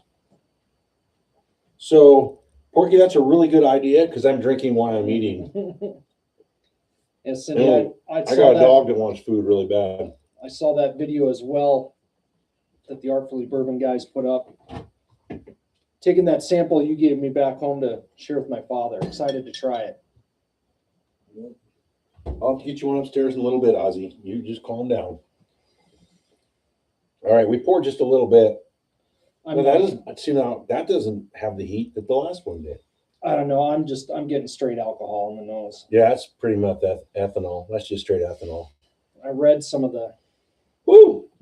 So Porky, that's a really good idea because I'm drinking while I'm eating. And Cindy, I I got a dog that wants food really bad. I saw that video as well that the Artfully Bourbon guys put up. Taking that sample you gave me back home to share with my father. Excited to try it. I'll have to get you one upstairs in a little bit, Ozzy. You just calm down. All right, we poured just a little bit. Well, that doesn't have the heat that the last one did. I don't know. I'm getting straight alcohol in the nose. Yeah, that's pretty much ethanol. That's just straight ethanol. I read some of the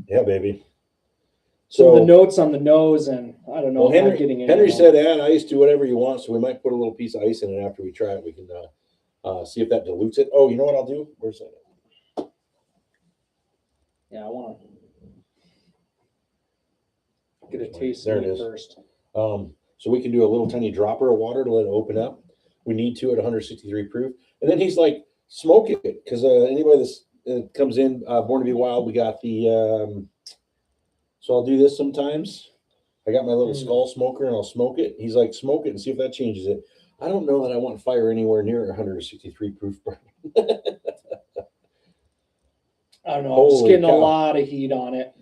Yeah, baby. So the notes on the nose, and I don't know. Well, Henry said add ice, do whatever you want. So we might put a little piece of ice in it after we try it. We can see if that dilutes it. Oh, you know what I'll do? Where's that? Yeah, I want to get a taste there of it is. first. So we can do a little tiny dropper of water to let it open up. we need to at 163 proof. And then he's like, smoke it, because anybody that comes in, Born to be Wild, we got the. So I'll do this sometimes. I got my little skull smoker, and I'll smoke it. He's like, smoke it and see if that changes it. I don't know that I want fire anywhere near 163 proof burn. I don't know. I'm Holy just getting cow. a lot of heat on it.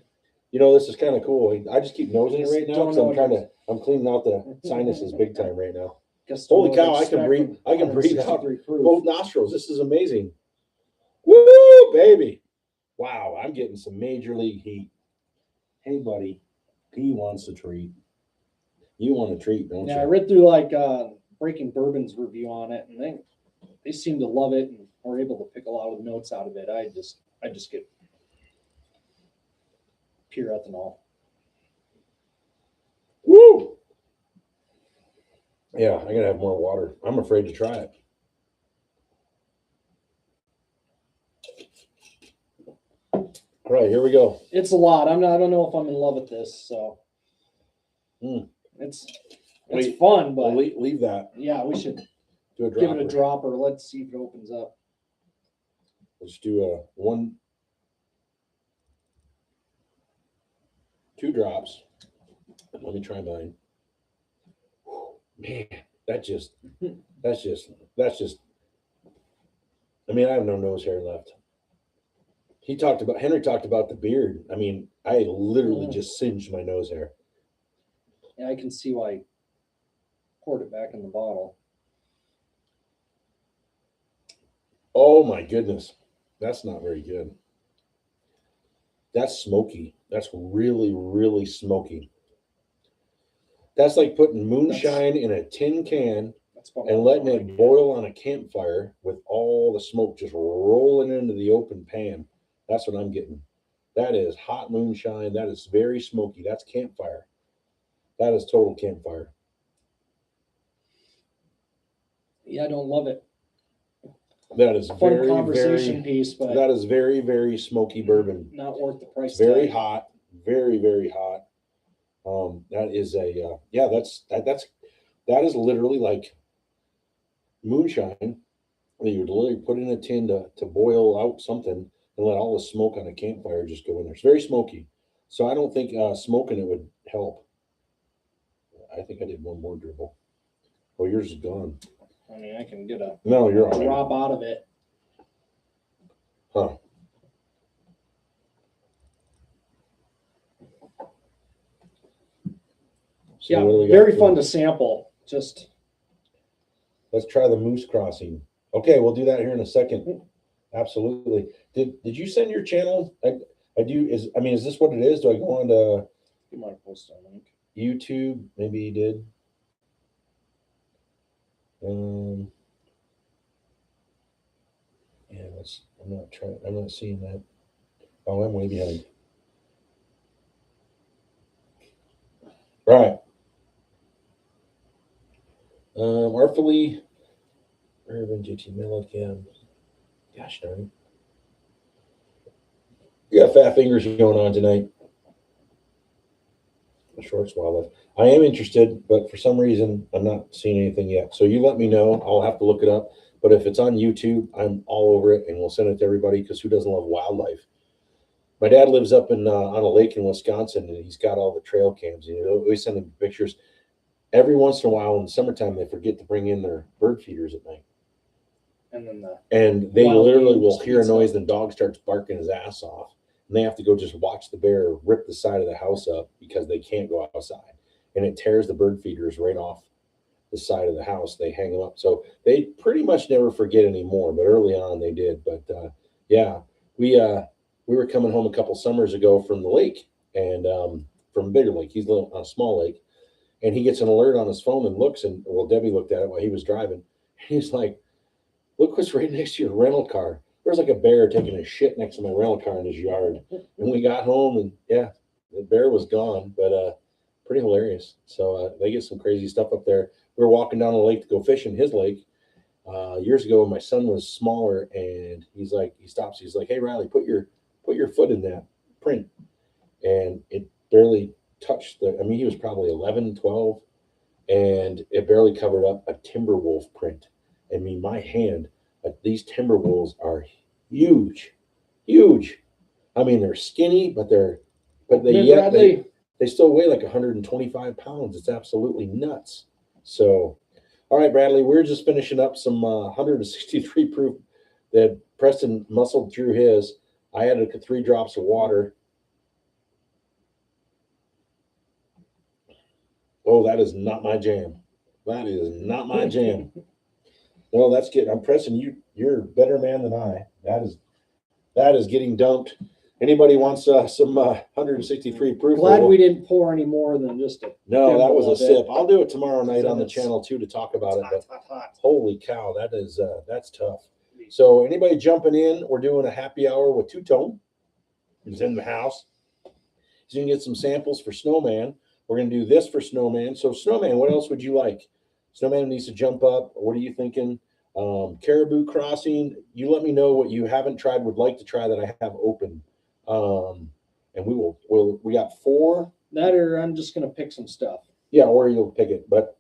You know, this is kind of cool. I just keep nosing it right now Don't because know I'm cleaning out the sinuses big time right now. Guess don't Holy know cow, what I to can breathe. expect I can from breathe out 163 proof. both nostrils. This is amazing. Woo, baby. Wow, I'm getting some major league heat. Hey, buddy, he wants a treat. You want a treat, don't Yeah, I you? read through like Breaking Bourbon's review on it, and they seem to love it and were able to pick a lot of notes out of it. I just get pure ethanol. Woo! Yeah, I gotta have more water. I'm afraid to try it. All right, here we go. It's a lot. I don't know if I'm in love with this, so it's fun, but We'll leave that. yeah, we should Do a give it a dropper. dropper. Let's see if it opens up. Let's do a 2 drops. Let me try mine. Man, that's just. I mean, I have no nose hair left. Henry talked about the beard. I mean, I literally just singed my nose hair. Yeah, I can see why I poured it back in the bottle. Oh my goodness, that's not very good. That's smoky. That's really, really smoky. That's like putting moonshine in a tin can and letting it boil on a campfire with all the smoke just rolling into the open pan. That's what I'm getting. That is hot moonshine. That is very smoky. That's campfire. That is total campfire. Yeah, I don't love it. That is Fun very, conversation very. piece, but That is very, very smoky bourbon. not worth the price. It's very tag. hot. Very, very hot. That is a yeah. That is literally like moonshine that you would literally put in a tin to boil out something and let all the smoke on a campfire just go in there. It's very smoky. So I don't think smoking it would help. I think I did one more dribble. Oh, yours is gone. I mean, I can get a No, you're all right. drop out of it. Huh. So Yeah, what do we got very for- fun to sample. Just Let's try the moose crossing. Okay, we'll do that here in a second. Absolutely. Did you send your channel? I do. Is this what it is? Do I go on to you might post a link. YouTube? Maybe you did. Yeah, I'm not seeing that. Oh, I'm way behind. Right. Artfully Urban GT Millican. Gosh darn it. We got fat fingers going on tonight. The shorts while left. I am interested, but for some reason I'm not seeing anything yet. So you let me know. I'll have to look it up. But if it's on YouTube, I'm all over it, and we'll send it to everybody because who doesn't love wildlife? My dad lives up in on a lake in Wisconsin, and he's got all the trail cams. You know, we send him pictures. Every once in a while in the summertime, they forget to bring in their bird feeders at night. And they literally will hear a noise, and the dog starts barking his ass off. And they have to go just watch the bear rip the side of the house up because they can't go outside. And it tears the bird feeders right off the side of the house. They hang them up. So they pretty much never forget anymore, but early on they did. But yeah, we were coming home a couple summers ago from the lake, and from Bigger Lake. He's on a small lake. And he gets an alert on his phone and looks, and well, Debbie looked at it while he was driving. He's like, look what's right next to your rental car. There's like a bear taking a shit next to my rental car in his yard. And we got home, and yeah, the bear was gone, but pretty hilarious. So they get some crazy stuff up there. We were walking down the lake to go fish in his lake years ago when my son was smaller, and he stops. He's like, hey, Riley, put your foot in that print. And it barely touched he was probably 11, 12, and it barely covered up a timber wolf print. I mean, my hand, these timber wolves are huge, huge. I mean, they're skinny, but Bradley, they still weigh like 125 pounds. It's absolutely nuts. So, all right, Bradley, we're just finishing up some 163 proof that Preston muscled through his. I added 3 drops of water. Oh, that is not my jam. That is not my jam. No, that's good. I'm pressing you. You're a better man than I. That is getting dumped. Anybody wants some 163 proof? glad we didn't pour any more than just a. No, that was a of it. sip. I'll do it tomorrow night on the It's channel too to talk about it. hot, But hot, hot. holy cow, that's tough. So anybody jumping in, we're doing a happy hour with Two Tone. He's in the house. He's gonna get some samples for Snowman. We're gonna do this for Snowman. So Snowman, what else would you like? Snowman needs to jump up. What are you thinking? Caribou Crossing. You let me know what you haven't tried, would like to try that I have open. And we got 4. That or I'm just gonna pick some stuff. Yeah, or you'll pick it. But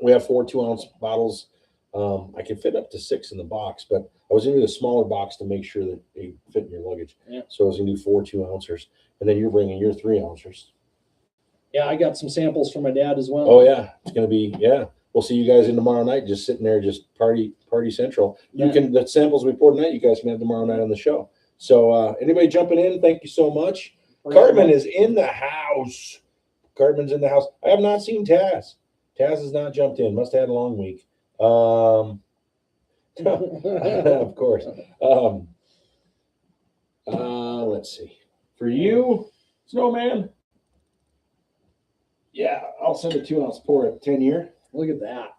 we have 4 2-ounce bottles. I can fit up to 6 in the box, but I was gonna do a smaller box to make sure that they fit in your luggage. Yeah. So I was gonna do 4 2-ouncers, and then you're bringing your 3-ouncers. Yeah, I got some samples for my dad as well. Oh yeah, it's gonna be We'll see you guys in tomorrow night, just sitting there, just party central. You can the samples we poured tonight, you guys can have tomorrow night on the show. So anybody jumping in, thank you so much. Cartman is in the house. Cartman's in the house. I have not seen Taz. Taz has not jumped in. Must have had a long week. Of course. Let's see. For you, Snowman. Yeah, I'll send a 2-ounce pour at 10-year. Look at that.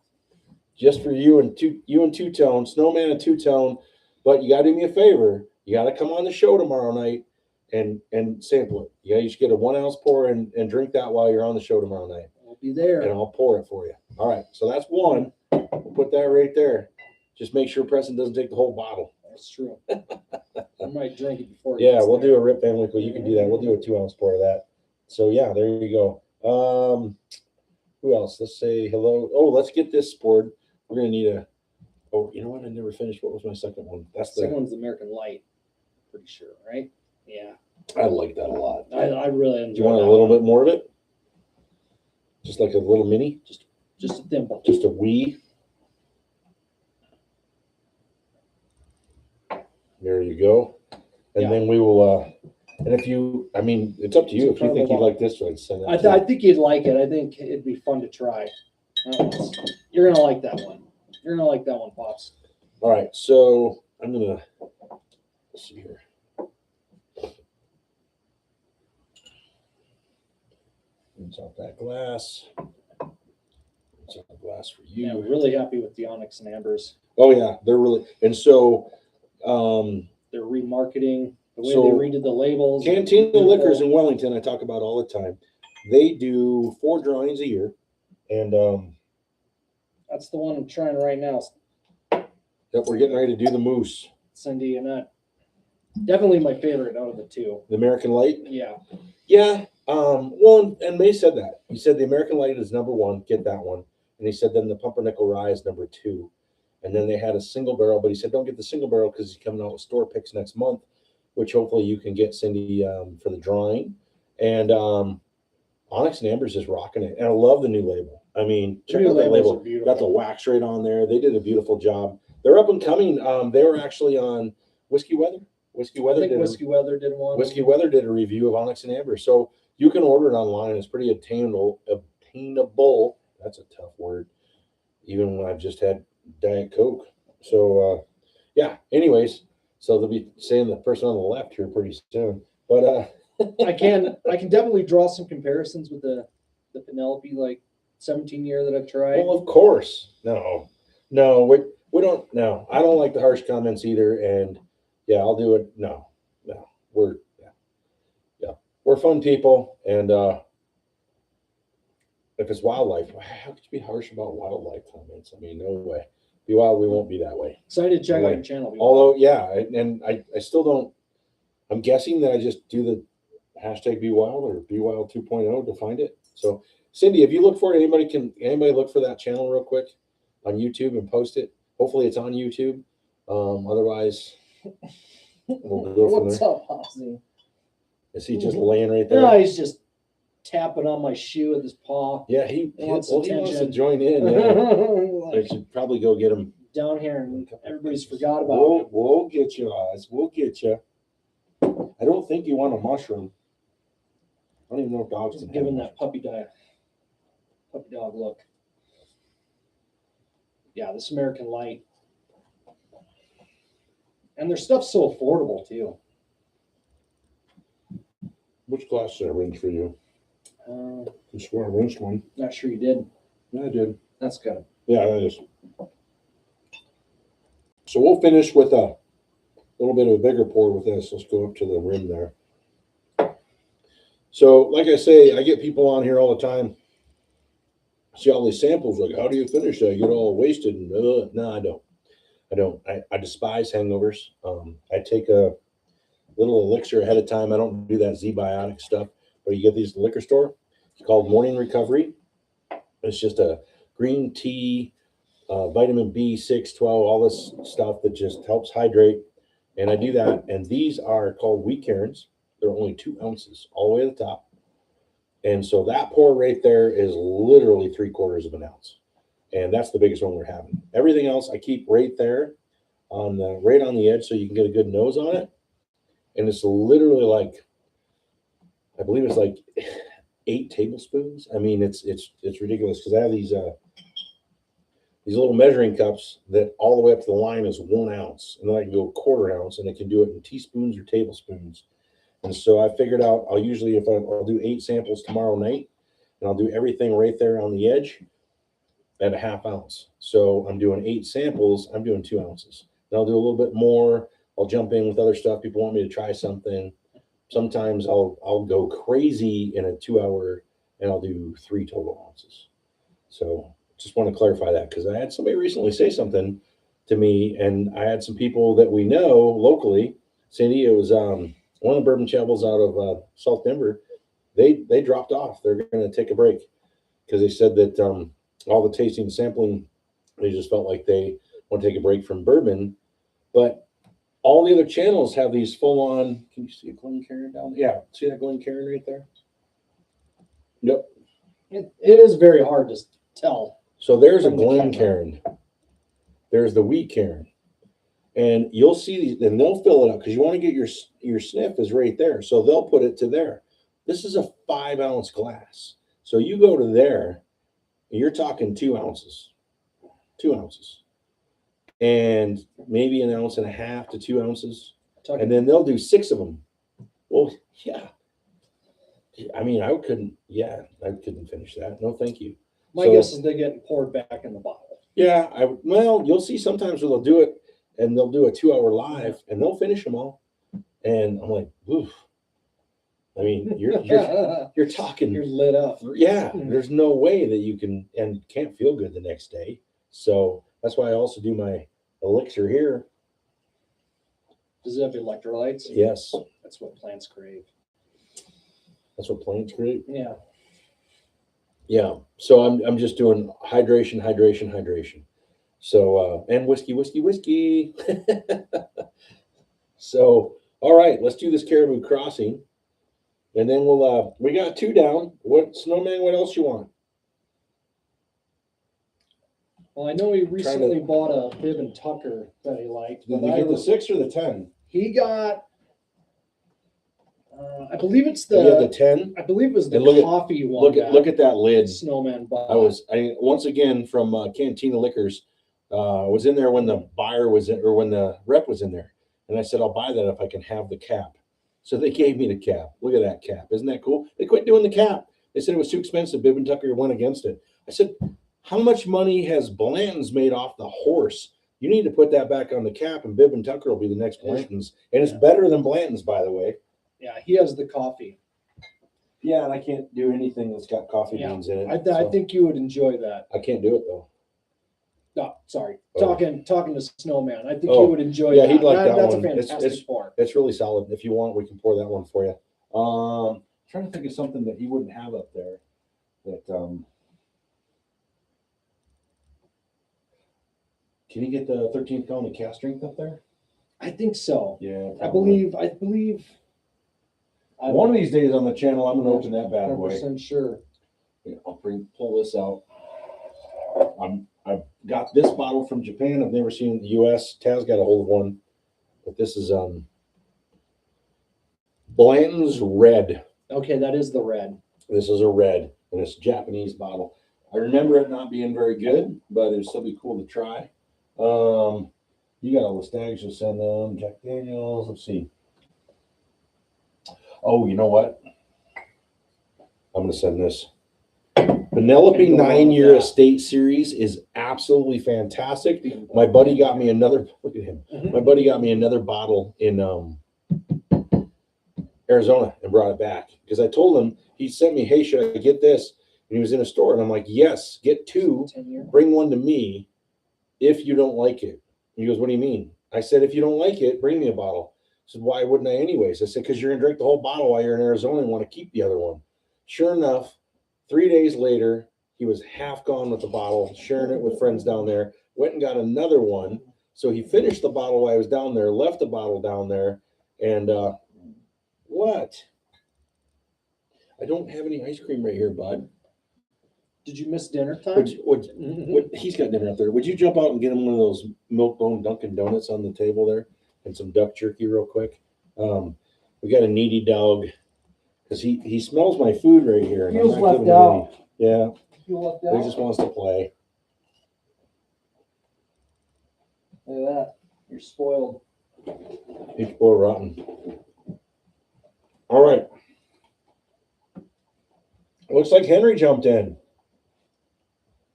Just for you and Two Tone, Snowman and Two Tone. But you gotta do me a favor. You gotta come on the show tomorrow night and sample it. You should get a 1-ounce pour and drink that while you're on the show tomorrow night. I'll be there. And I'll pour it for you. All right. So that's 1. We'll put that right there. Just make sure Preston doesn't take the whole bottle. That's true. I might drink it before. Yeah, we'll do a Rip Van Winkle. You can do that. We'll do a 2-ounce pour of that. So yeah, there you go. Who else? Let's say hello. Oh, let's get this poured. We're gonna need a. Oh, you know what? I never finished. What was my second one? That's the second one's the American Light. Pretty sure, right? Yeah. I like that a lot. I really enjoy. Do you want a little bit more of it? Just like a little mini? Just a thimble. Just a wee. There you go. And then we will and if you, I mean, it's up to you. If you think you'd like this one, send it. I think you'd like it. I think it'd be fun to try. You're gonna like that one. You're gonna like that one, Pops. All right, so I'm gonna let's see here. Rinse out that glass. Rinse out the glass for you. Yeah, we're really happy with the Onyx and Ambers. Oh yeah, they're really, and so they're remarketing the way So, they redid the labels. Cantina Liquors in Wellington, I talk about all the time. They do 4 drawings a year, and that's the one I'm trying right now. that we're getting ready to do the Moose, Cindy and that. Definitely my favorite out of the 2. the American Light. Yeah. Yeah. Well, and they said that. He said the American Light is number 1. Get that one. And he said then the Pumpernickel Rye is number 2. And then they had a single barrel, but he said don't get the single barrel because he's coming out with store picks next month, which hopefully you can get Cindy for the drawing. And Onyx and Amber's is rocking it. And I love the new label. I mean, check out that label. Got the wax right on there. They did a beautiful job. They're up and coming. They were actually on Whiskey Weather. Whiskey Weather did one. Whiskey Weather did a review of Onyx and Amber. So you can order it online. It's pretty obtainable. That's a tough word. Even when I've just had Diet Coke. So yeah, anyways, so they'll be saying the person on the left here pretty soon. But I can definitely draw some comparisons with the Penelope like 17-year that I've tried. Well, of course. No, we don't. No, I don't like the harsh comments either. And yeah, I'll do it. No, we're we're fun people. And if it's wildlife, how could you be harsh about wildlife comments? I mean, no way. Be wild, we won't be that way. Excited to check out your channel. Although, yeah, and I still don't. I'm guessing that I just do the hashtag Be Wild or Be Wild 2.0 to find it. So, Cindy, if you look for it, anybody look for that channel real quick on YouTube and post it. Hopefully it's on YouTube. Otherwise, we'll go from What's there. up, Ozzy? Is he just laying right there? No, he's just tapping on my shoe with his paw. Yeah, he wants wants to attention. join in. Yeah. I Like, should probably go get him. down here, and everybody's forgot about him. We'll get you, Oz. We'll get you. I don't think you want a mushroom. I don't even know if dogs Just can giving have that puppy dog look. Yeah, this American Light. And their stuff's so affordable too. Which glass did I rinse for you? I swear I rinsed one. Not sure you did. Yeah, I did. That's good. Yeah, that is. So we'll finish with a little bit of a bigger pour with this. Let's go up to the rim there. So, like I say, I get people on here all the time. See all these samples, like, how do you finish that? You get all wasted. And, no, I don't. I despise hangovers. I take a little elixir ahead of time. I don't do that Z-biotic stuff. But you get these at the liquor store. It's called Morning Recovery. It's just a green tea, vitamin B6, 12, all this stuff that just helps hydrate. And I do that. And these are called wheat cairns. They're only 2 ounces all the way to the top. And so that pour right there is literally 3/4 of an ounce. And that's the biggest one we're having. Everything else I keep right there right on the edge so you can get a good nose on it. And it's literally like, I believe it's like 8 tablespoons. I mean, it's ridiculous because I have these little measuring cups that all the way up to the line is 1 ounce. And then I can go 1/4 ounce, and I can do it in teaspoons or tablespoons. And so I figured out I'll usually, if I'll do 8 samples tomorrow night, and I'll do everything right there on the edge at a 1/2 ounce. So I'm doing 8 samples. I'm doing 2 ounces. Then I'll do a little bit more. I'll jump in with other stuff. People want me to try something. Sometimes I'll go crazy in a 2-hour, and I'll do 3 total ounces. So just want to clarify that because I had somebody recently say something to me, and I had some people that we know locally. Sandy, it was one of the bourbon chapels out of South Denver. They dropped off. They're going to take a break because they said that all the tasting and sampling, they just felt like they want to take a break from bourbon. But all the other channels have these full-on. Can you see a Glencairn down there? Yeah, see that Glencairn right there? Yep. It is very hard to tell. So there's a From the camera. Glencairn. There's the wheat cairn. And you'll see these, and they'll fill it up because you want to get your sniff is right there. So they'll put it to there. This is a 5-ounce glass. So you go to there, and you're talking 2 ounces. 2 ounces. And maybe 1.5 ounces to 2 ounces. And then they'll do 6 of them. Well, yeah. I mean, I couldn't finish that. No, thank you. My guess is they're getting poured back in the bottle. Yeah, you'll see sometimes where they'll do it, and they'll do a 2-hour live, and they'll finish them all. And I'm like, oof. I mean, you're talking. You're lit up. Yeah, there's no way that you can and can't feel good the next day. So that's why I also do my elixir here. Does it have electrolytes? Yes. That's what plants crave. That's what plants crave. Yeah. Yeah. So I'm just doing hydration. So and whiskey. So all right, let's do this Caribou Crossing. And then we got 2 down. What Snowman, what else you want? Well, I know he recently bought a Bib and Tucker that he liked. Did you get the 6 or the 10? He got, I believe it's You have the 10. I believe it was the coffee one. Look at that lid. Snowman bought. I once again from Cantina Liquors. I was in there when the buyer was in, or when the rep was in there, and I said I'll buy that if I can have the cap. So they gave me the cap. Look at that cap. Isn't that cool? They quit doing the cap. They said it was too expensive. Bib and Tucker went against it. I said, how much money has Blanton's made off the horse? You need to put that back on the cap, and Bib and Tucker will be the next Blanton's. And it's better than Blanton's, by the way. Yeah, he has the coffee. Yeah, and I can't do anything that's got coffee beans in it. I think you would enjoy that. I can't do it, though. No, sorry. Talking to Snowman. I think he would enjoy that. Yeah, he'd like that That's one. a fantastic pour. It's really solid. If you want, we can pour that one for you. Trying to think of something that he wouldn't have up there. That Can you get the 13th gallon of cast strength up there? I think so. Yeah. I believe. I'm One of these days on the channel, I'm gonna open that bad 100% boy. sure. Yeah, I'll pull this out. I've got this bottle from Japan. I've never seen it in the U.S. Taz got a hold of one, but this is Blanton's Red. Okay, that is the red. This is a red, and it's a Japanese bottle. I remember it not being very good, but it'd still be cool to try. You got all the Stags you'll send them, Jack Daniels. Let's see. Oh, you know what? I'm gonna send this. Penelope 9-year estate series is absolutely fantastic. My buddy got me another. Look at him. My buddy got me another bottle in Arizona and brought it back because I told him, he sent me, hey, should I get this? And he was in a store, and I'm like, yes, get 2. Bring one to me if you don't like it. He goes, what do you mean? I said, if you don't like it, bring me a bottle. He said, why wouldn't I anyways? I said, because you're gonna drink the whole bottle while you're in Arizona and want to keep the other one. Sure enough, 3 days later, he was half gone with the bottle, sharing it with friends down there, went and got another one. So he finished the bottle while I was down there, left the bottle down there, and what? I don't have any ice cream right here, bud. Did you miss dinner time? He's got dinner up there. Would you jump out and get him one of those milk bone Dunkin' Donuts on the table there and some duck jerky real quick? We got a needy dog because he smells my food right here. And Feels left out. Yeah. Feel left He just wants to play. Look at that. You're spoiled. He's spoiled rotten. All right. Looks like Henry jumped in.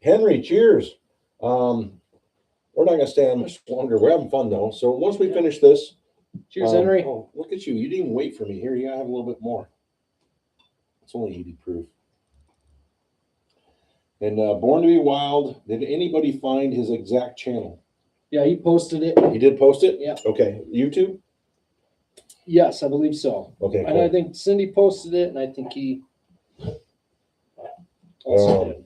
Henry, cheers. We're not going to stay on much longer. We're having fun, though. So once we finish this. Cheers, Henry. Oh, look at you. You didn't even wait for me. Here, you got to have a little bit more. It's only 80 proof. And Born to be Wild, did anybody find his exact channel? Yeah, he posted it. He did post it? Yeah. Okay. YouTube? Yes, I believe so. Okay, And cool. I think Cindy posted it, and I think he also did.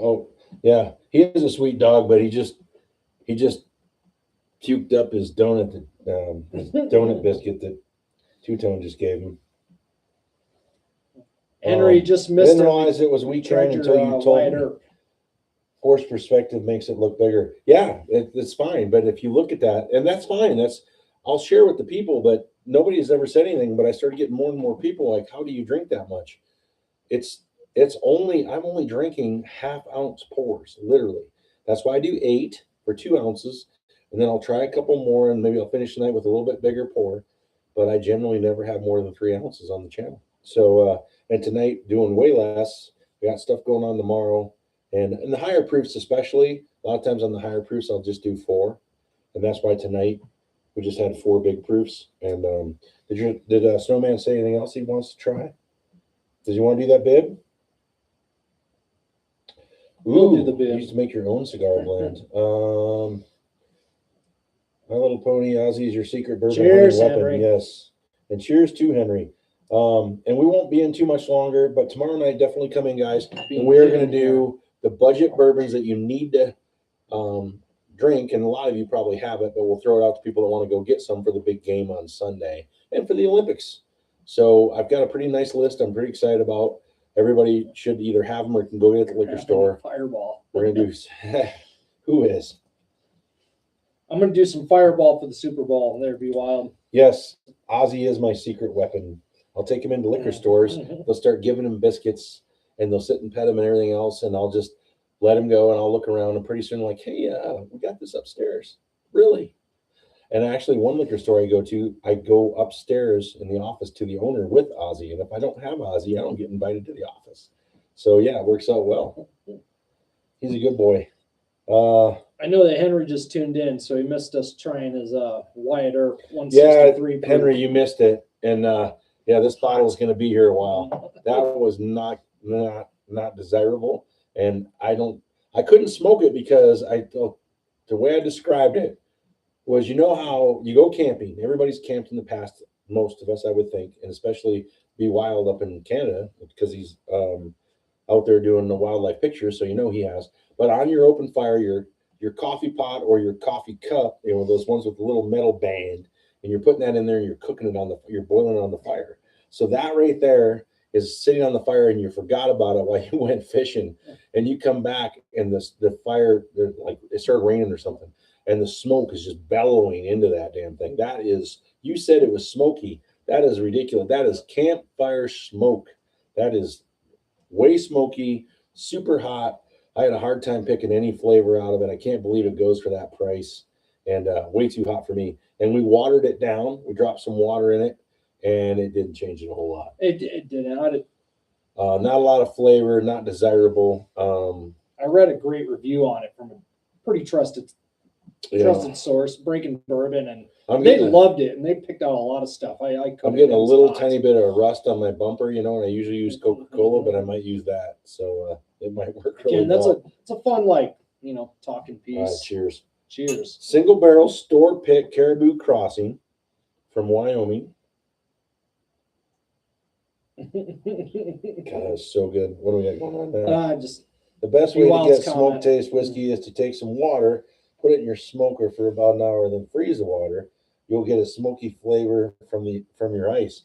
Oh, yeah. He is a sweet dog, but he just puked up his donut, his donut biscuit that Two-Tone just gave him. Henry just missed Didn't it. realize it was weekend until you told me. Force perspective makes it look bigger. Yeah, it's fine. But if you look at that, and that's fine. I'll share with the people, but nobody has ever said anything. But I started getting more and more people like, how do you drink that much? I'm only drinking half-ounce pours, literally. That's why I do 8 for 2 ounces, and then I'll try a couple more, and maybe I'll finish the night with a little bit bigger pour. But I generally never have more than 3 ounces on the channel. So, and tonight doing way less. We got stuff going on tomorrow, and the higher proofs especially. A lot of times on the higher proofs, I'll just do 4, and that's why tonight we just had 4 big proofs. And did Snowman say anything else he wants to try? Does he want to do that bib? We'll do the bib. You used to make your own cigar blend. My Little Pony, Ozzy's your secret bourbon Cheers, weapon. Henry. Yes, and cheers to Henry. And we won't be in too much longer, but tomorrow night definitely come in, guys. And we are going to do the budget bourbons that you need to drink, and a lot of you probably have it, but we'll throw it out to people that want to go get some for the big game on Sunday and for the Olympics. So I've got a pretty nice list. I'm pretty excited about. Everybody should either have them or can go get it at the liquor store. Fireball. We're gonna do. Who is? I'm gonna do some Fireball for the Super Bowl. That'd be wild. Yes, Ozzy is my secret weapon. I'll take him into liquor stores. They'll start giving him biscuits, and they'll sit and pet him and everything else, and I'll just let him go, and I'll look around, and pretty soon, like, hey, we got this upstairs. Really? And actually, one liquor store I go to, I go upstairs in the office to the owner with Ozzy. And if I don't have Ozzy, I don't get invited to the office. So, yeah, it works out well. He's a good boy. I know that Henry just tuned in, so he missed us trying his Wyatt Earp 163. Yeah, Henry, you missed it. And, yeah, this bottle is going to be here a while. That was not desirable. And I couldn't smoke it because the way I described it, was, you know how you go camping. Everybody's camped in the past, most of us, I would think, and especially Be Wild up in Canada because he's out there doing the wildlife pictures, so you know he has. But on your open fire, your coffee pot or your coffee cup, you know, those ones with the little metal band, and you're putting that in there and you're cooking it you're boiling it on the fire. So that right there is sitting on the fire, and you forgot about it while you went fishing, and you come back and the fire, like it started raining or something, and the smoke is just bellowing into that damn thing. That is, you said it was smoky. That is ridiculous. That is campfire smoke. That is way smoky, super hot. I had a hard time picking any flavor out of it. I can't believe it goes for that price, and way too hot for me. And we watered it down. We dropped some water in it, and it didn't change it a whole lot. It didn't. Not a lot of flavor, not desirable. I read a great review on it from a pretty trusted source, Breaking Bourbon, and they loved it, and they picked out a lot of stuff. I'm getting a little tiny bit of rust on my bumper, you know, and I usually use Coca-Cola, but I might use that, so it might work really well. It's a fun, like, you know, talking piece. Cheers. Cheers. Single barrel store pick Caribou Crossing from Wyoming. God, that's so good. What do we got going on there? The best way to get smoke taste whiskey is to take some water, put it in your smoker for about an hour, then freeze the water. You'll get a smoky flavor from your ice.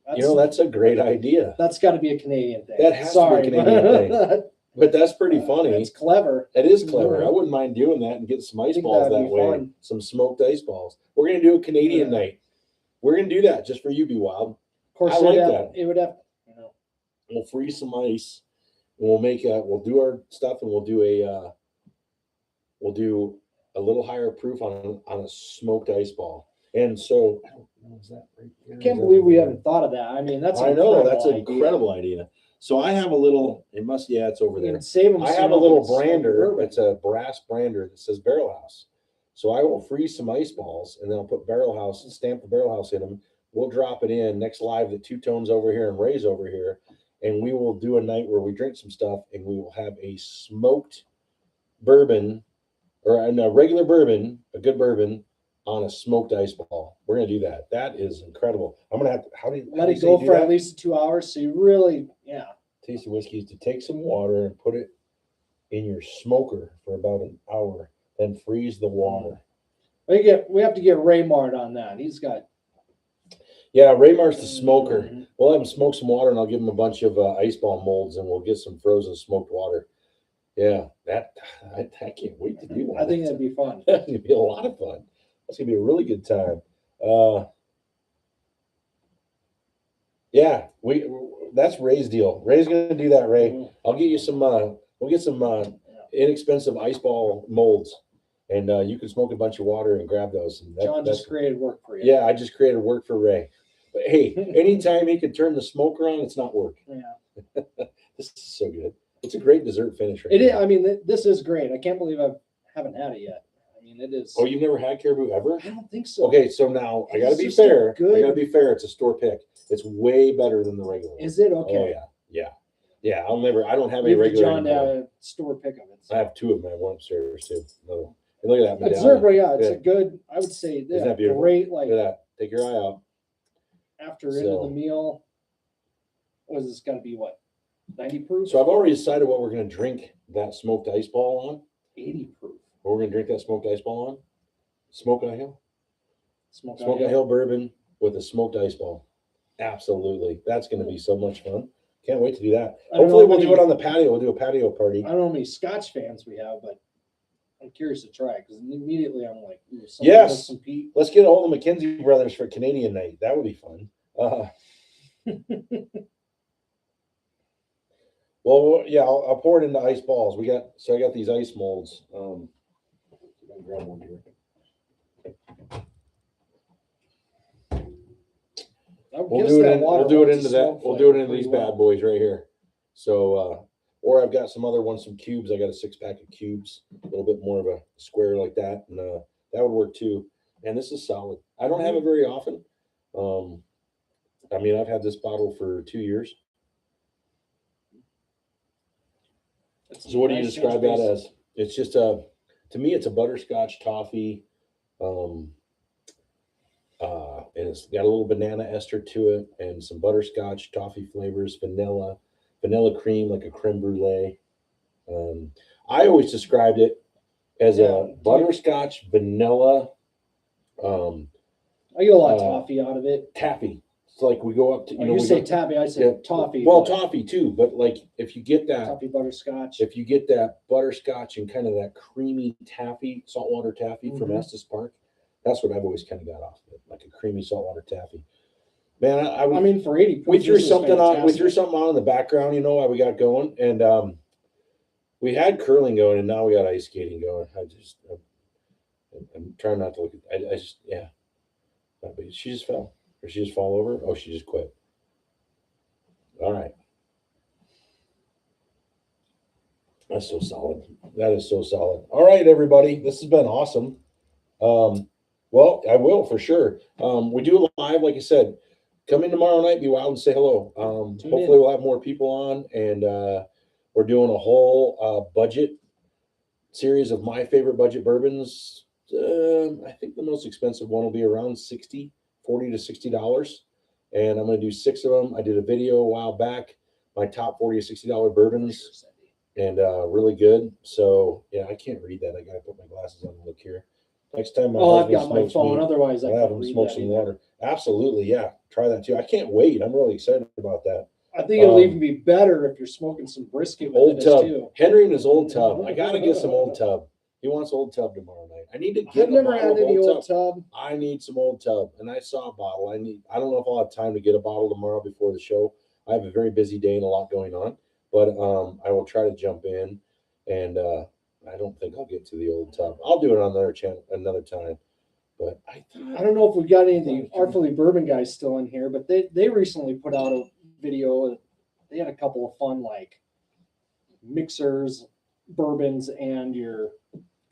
That's a great idea. That's got to be a Canadian thing. That has to be a Canadian thing. But that's pretty funny. It's clever. It is clever. I wouldn't mind doing that and get some ice balls that way. Fun. Some smoked ice balls. We're going to do a Canadian night. We're going to do that just for you, Be Wild. Of course, I like that. It would have, We'll freeze some ice, and we'll do our stuff, and we'll do a little higher proof on a smoked ice ball. And so, I can't believe we haven't thought of that. I mean, that's an incredible idea. So I have a little. It's over there. I have a little brander. It's a brass brander that says Barrelhouse. So I will freeze some ice balls, and then I'll put Barrelhouse and stamp the Barrelhouse in them. We'll drop it in next live. The Two Tones over here and Ray's over here, and we will do a night where we drink some stuff, and we will have a smoked bourbon or a regular bourbon, a good bourbon, on a smoked ice ball. We're gonna do that. That is incredible. I'm gonna have to. Let it go for at least 2 hours. So you really, Tasty whiskey is to take some water and put it in your smoker for about an hour, then freeze the water. We have to get Raymart on that. He's got. Yeah, Raymar's the smoker. Mm-hmm. We'll have him smoke some water, and I'll give him a bunch of ice ball molds, and we'll get some frozen smoked water. Yeah, I can't wait to do that. I think that'd be fun. That's gonna be a lot of fun. That's gonna be a really good time. Yeah, that's Ray's deal. Ray's gonna do that, Ray. Mm-hmm. I'll get you some. We'll get some inexpensive ice ball molds, and you can smoke a bunch of water and grab those. And John just created work for you. Yeah, I just created work for Ray. But hey, anytime he can turn the smoker on, it's not work. Yeah, this is so good. It's a great dessert finish. It is. I mean, this is great. I can't believe I haven't had it yet. I mean, it is. Oh, you've never had Caribou ever? I don't think so. Okay, so now I got to be fair. I got to be fair. It's a store pick. It's way better than the regular. Is it? Okay. Oh yeah. I don't have any regular. John had a store pick of it. So. I have two of them. I have one upstairs too. No. And look at that. It's a good. I would say isn't that beautiful? Great. Look at that. Take your eye out. After into the meal, what is this got to be? What, 90 proof? So I've already decided what we're going to drink that smoked ice ball on. 80 proof. What we're going to drink that smoked ice ball on? Smoke Eye Hill. Smoke Eye Hill bourbon with a smoked ice ball. Absolutely. That's going to be so much fun. Can't wait to do that. Hopefully we'll do it on the patio. We'll do a patio party. I don't know how many Scotch fans we have, but I'm curious to try because immediately I'm like, yes, let's get all the McKenzie brothers for Canadian night. That would be fun. Well, yeah, I'll pour it into ice balls. I got these ice molds. Grab one here. We'll do it into these bad boys right here. So, or I've got some other ones, some cubes. I got a 6-pack of cubes, a little bit more of a square like that, and that would work too. And this is solid. I don't have it very often. I mean, I've had this bottle for 2 years. So what do you describe that as? It's just to me, it's a butterscotch toffee. And it's got a little banana ester to it and some butterscotch, toffee flavors, vanilla, vanilla cream, like a creme brulee. I always described it as a butterscotch vanilla I get a lot of toffee out of it. taffy. It's like we go up to, You say taffy, I say toffee. Well, toffee too, but like if you get that toffee butterscotch, if you get that butterscotch and kind of that creamy taffy, saltwater taffy from Estes Park, that's what I've always kind of got off of it, like a creamy saltwater taffy. Man, I mean, for 80 we threw something on. We threw something on in the background, you know, while we got going, and we had curling going, and now we got ice skating going. I'm trying not to look at. I just she just fell, or she just fall over. Oh, she just quit. All right, that's so solid. That is so solid. All right, everybody, this has been awesome. Well, I will for sure. We do it live, like I said. Come in tomorrow night, be wild and say hello. Hopefully we'll have more people on, and we're doing a whole budget series of my favorite budget bourbons. I think the most expensive one will be around $40 to $60. And I'm going to do 6 of them. I did a video a while back, my top $40 to $60 bourbons, and really good. So yeah, I can't read that. I got to put my glasses on and look here. Next time I've got my phone. Otherwise, I'll have them smoke some water. Absolutely, yeah. Try that too. I can't wait. I'm really excited about that. I think it'll even be better if you're smoking some brisket with Old Tub. too. Henry and his Old Tub. I gotta get some Old Tub. He wants Old Tub tomorrow night. I need to get. I've never had any Old Tub. I need some Old Tub, and I saw a bottle. I don't know if I'll have time to get a bottle tomorrow before the show. I have a very busy day and a lot going on, but I will try to jump in, and I don't think I'll get to the Old Tub. I'll do it on another channel another time. But I don't know if we've got any of the Artfully Bourbon guys still in here, but they recently put out a video. They had a couple of fun like mixers, bourbons, and your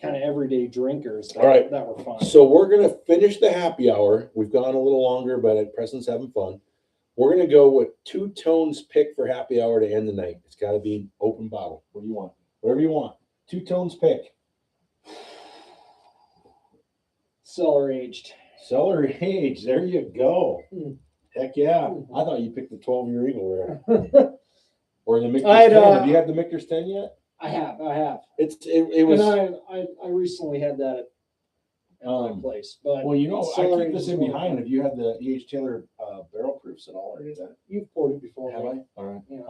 kind of everyday drinkers that were fun. So we're gonna finish the happy hour. We've gone a little longer, but Preston's having fun. We're gonna go with 2 Tones pick for happy hour to end the night. It's got to be open bottle. What do you want? Whatever you want. 2 Tones pick. Cellar aged. Cellar aged. There you go. Heck yeah. I thought you picked the 12-year Eagle Rare. Or the Michter's 10. Have you had the Michter's 10 yet? I have. It was. And I recently had that at my place. But well, you know, I keep this in behind. Have you had the E.H. Taylor barrel proofs at all, or any of that? You've poured it before. Have I? All right. Yeah.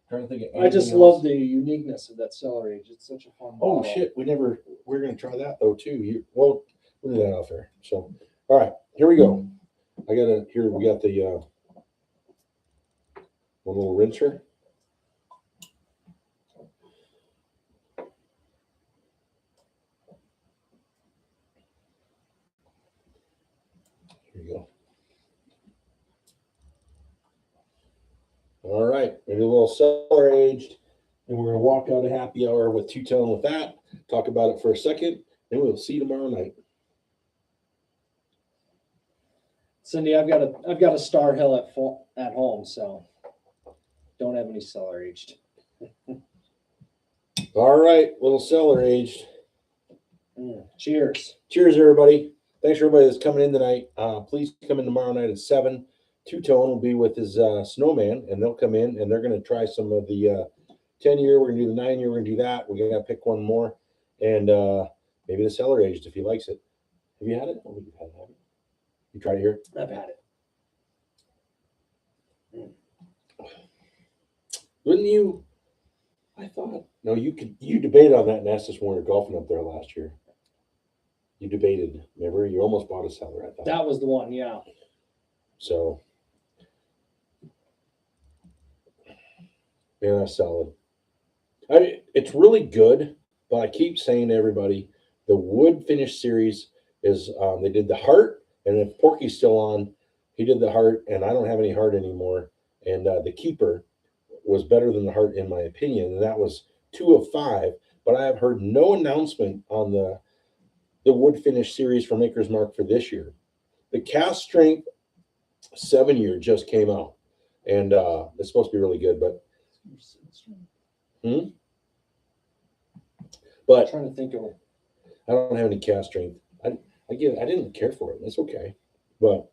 Trying to think of. I just love the uniqueness of that cellar age. It's such a fun. Oh shit! We're gonna try that though too. We'll do that off there. So, all right, here we go. We got the one little rinser. Here we go. All right, maybe a little cellar aged, and we're gonna walk out a happy hour with 2 Tone with that. Talk about it for a second, and we'll see you tomorrow night. Cindy, I've got a Star Hill at home, so don't have any cellar aged. All right, little cellar aged. Cheers. Cheers, everybody. Thanks for everybody that's coming in tonight. Please come in tomorrow night at 7. 2 Tone will be with his snowman, and they'll come in and they're going to try some of the 10-year. We're going to do the 9-year. We're going to do that. We're going to pick one more, and maybe the cellar aged if he likes it. Have you had it? Oh, you've had it, haven't you? You tried it here? I've had it. Wouldn't you? I thought no. You debated on that in Estes when we were golfing up there last year. You debated. Remember, you almost bought a cellar. I thought that was the one. Yeah. So, yeah, that's solid. It's really good, but I keep saying to everybody, the wood finish series is they did the heart, and if Porky's still on, he did the heart, and I don't have any heart anymore. And the keeper was better than the heart in my opinion, and that was 2 of 5. But I have heard no announcement on the wood finish series for Maker's Mark for this year. The cast strength 7-year just came out, and it's supposed to be really good. But but I'm trying to think of it. I don't have any cast strength. I didn't care for it. It's okay. But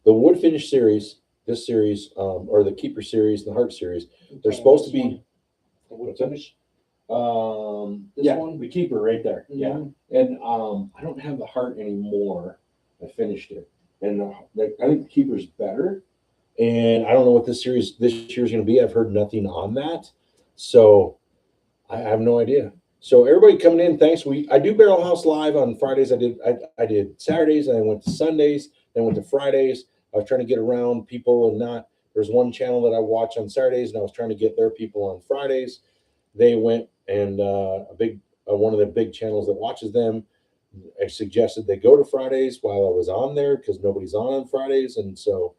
the wood finish series, this series, or the Keeper series, the Heart series, they're supposed to be. What's finish? This Yeah, one? the Keeper right there. Yeah, Mhm. and I don't have the Heart anymore. I finished it, and I think the Keeper's better. And I don't know what this year's going to be. I've heard nothing on that, so I have no idea. So everybody coming in, thanks. I do Barrelhouse Live on Fridays. I did Saturdays, and I went to Sundays, then went to Fridays. I was trying to get around people and not. There's one channel that I watch on Saturdays, and I was trying to get their people on Fridays. They went, and one of the big channels that watches them, I suggested they go to Fridays while I was on there because nobody's on Fridays, and so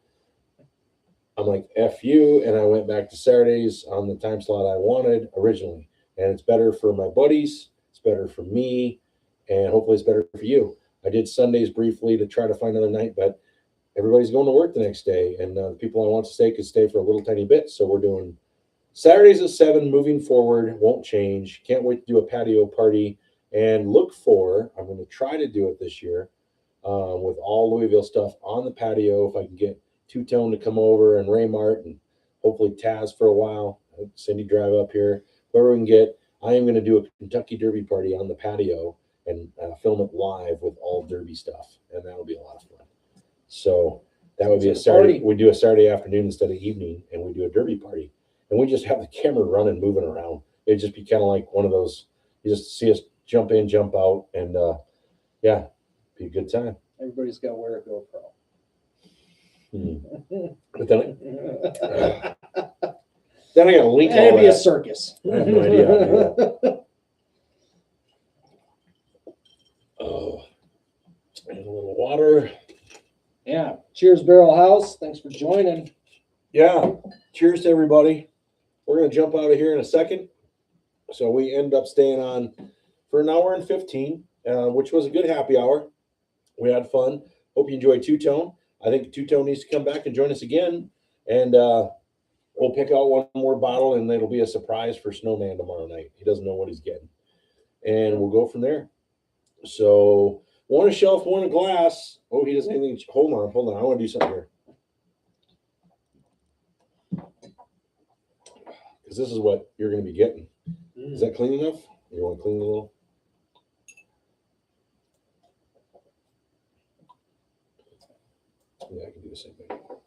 I'm like, F you. And I went back to Saturdays on the time slot I wanted originally. And it's better for my buddies. It's better for me. And hopefully it's better for you. I did Sundays briefly to try to find another night, but everybody's going to work the next day. And the people I want to stay could stay for a little tiny bit. So we're doing Saturdays at 7 moving forward. Won't change. Can't wait to do a patio party. And I'm going to try to do it this year with all Louisville stuff on the patio. If I can get Two-Tone to come over and Raymart and hopefully Taz for a while. Cindy drive up here. Whoever we can get. I am going to do a Kentucky Derby party on the patio and film it live with all Derby stuff. And that'll be a lot of fun. So that would be a Saturday. We do a Saturday afternoon instead of evening, and we do a Derby party. And we just have the camera running, moving around. It'd just be kind of like one of those, you just see us jump in, jump out, and yeah, be a good time. Everybody's got to wear a GoPro. But then I got to link all Maybe a that. circus. I have no idea how to do that. Oh, and a little water. Yeah. Cheers, Barrelhouse. Thanks for joining. Yeah. Cheers to everybody. We're going to jump out of here in a second. So we end up staying on for 1 hour and 15, which was a good happy hour. We had fun. Hope you enjoyed Two-Tone. I think Two-Tone needs to come back and join us again. And we'll pick out one more bottle, and it'll be a surprise for Snowman tomorrow night. He doesn't know what he's getting. And we'll go from there. So one a shelf, one a glass. Oh, he doesn't anything. Hold on. I want to do something here. Because this is what you're going to be getting. Is that clean enough? You want to clean a little? Yeah, I can do the same thing. All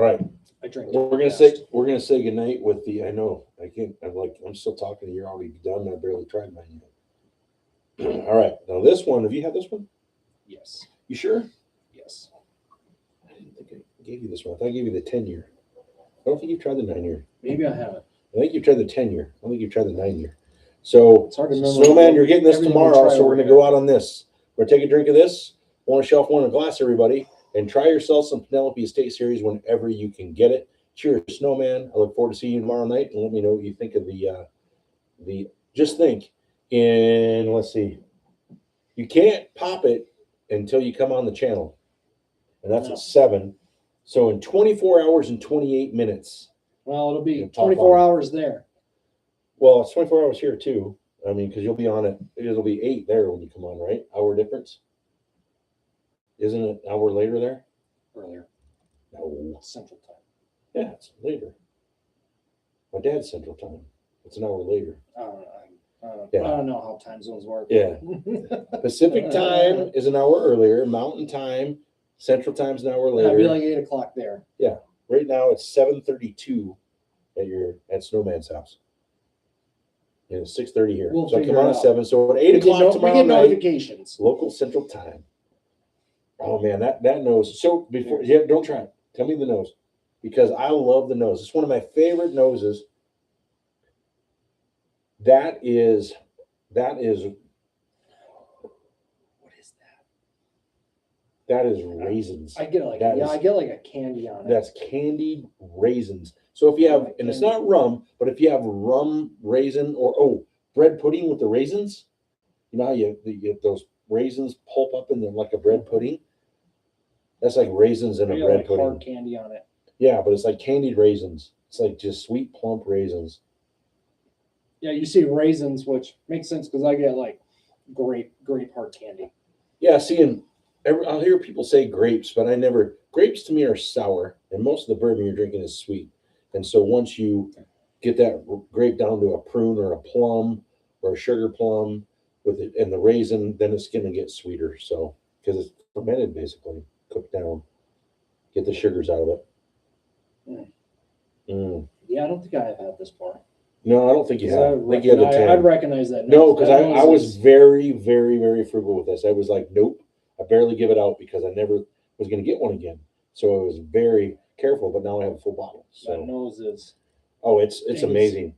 right. I drink. We're gonna say goodnight with the. I know I can't. I'm still talking. You're already done. I barely tried mine yet. All right. Now this one. Have you had this one? Yes. You sure? Yes. I didn't think I gave you this one. I thought I gave you the 10-year. I don't think you've tried the 9-year. Maybe I haven't. I think you've tried the 10-year. I don't think you've tried the 9-year. So It's hard to remember. Snowman, you're getting this Everything we tomorrow. try So we're over gonna here. go out on this. We're gonna take a drink of this. One a shelf, one a glass, everybody. And try yourself some Penelope Estate Series whenever you can get it. Cheers, Snowman. I look forward to seeing you tomorrow night, and let me know what you think of the. Just think, let's see, you can't pop it until you come on the channel, and that's at 7. So in 24 hours and 28 minutes. Well, it'll be You can pop 24 on. hours there. Well, it's 24 hours here too. I mean, because you'll be on it. It'll be 8 there when you come on, right? Hour difference. Isn't it an hour later there? Earlier. No. Central time. Yeah, it's later. My dad's Central Time. It's an hour later. I don't know. Yeah. I don't know how time zones work. Yeah. Pacific Time is an hour earlier. Mountain Time, Central Time's an hour later. It'd be like 8 o'clock there. Right now it's 7:32 at Snowman's house. And it's 6:30 here. We'll so I figure come on it at out. 7. So at 8 o'clock We tomorrow get night, notifications. local Central Time. Oh man, that nose. So before, don't try it. Tell me the nose, because I love the nose. It's one of my favorite noses. That is. What is that? That is raisins. I get I get like a candy on it. That's candied raisins. So if you have, and it's not rum, but if you have rum raisin or bread pudding with the raisins, you know how you get those raisins pulp up in like a bread pudding. That's like raisins in a bread like pudding. hard candy on it. Yeah, but it's like candied raisins. It's like just sweet, plump raisins. Yeah, you see raisins, which makes sense because I get like grape hard candy. Yeah, see, and I'll hear people say grapes, but grapes to me are sour, and most of the bourbon you're drinking is sweet. And so once you get that grape down to a prune or a plum or a sugar plum with it and the raisin, then it's going to get sweeter. So because it's fermented basically, cooked down, get the sugars out of it. Mm. Yeah, I don't think I have had this bar. No, I don't think you 'Cause have. I think you had the I'd 10. recognize that. No, nose. because That I nose was is- very, very, very frugal with this. I was like, nope, I barely give it out because I never was going to get one again. So I was very careful, but now I have a full bottle. that So nose is. oh, it's Things amazing,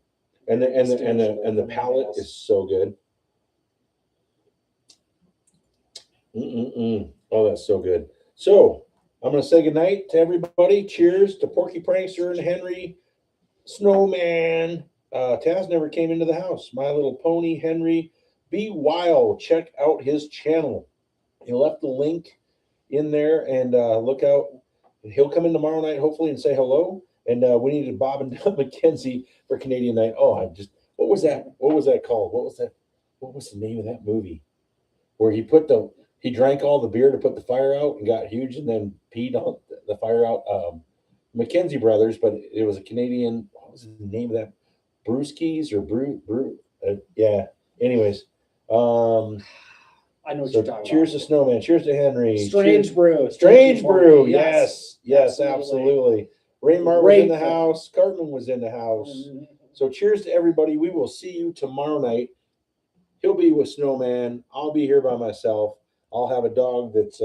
and the distinguishable palate from is so good. Mm-mm-mm. Oh, that's so good. So I'm going to say goodnight to everybody. Cheers to Porky Prankster and Henry Snowman. Taz never came into the house. My Little Pony, Henry. Be wild. Check out his channel. He left the link in there, and look out. He'll come in tomorrow night, hopefully, and say hello. And we needed Bob and Doug McKenzie for Canadian night. Oh, what was that? What was that called? What was that? What was the name of that movie? Where he drank all the beer to put the fire out and got huge and then peed on the fire out. McKenzie Brothers, but it was a Canadian. What was the name of that? Brewskis or Brew? Yeah. Anyways, I know what so you're talking cheers about. to Snowman. Cheers to Henry. Strange Cheers. Brew. Strange Thank you, Brew. Porky. Yes, absolutely. Raymar was in the Great film. house. Cartman was in the house. So cheers to everybody. We will see you tomorrow night. He'll be with Snowman. I'll be here by myself. I'll have a dog that's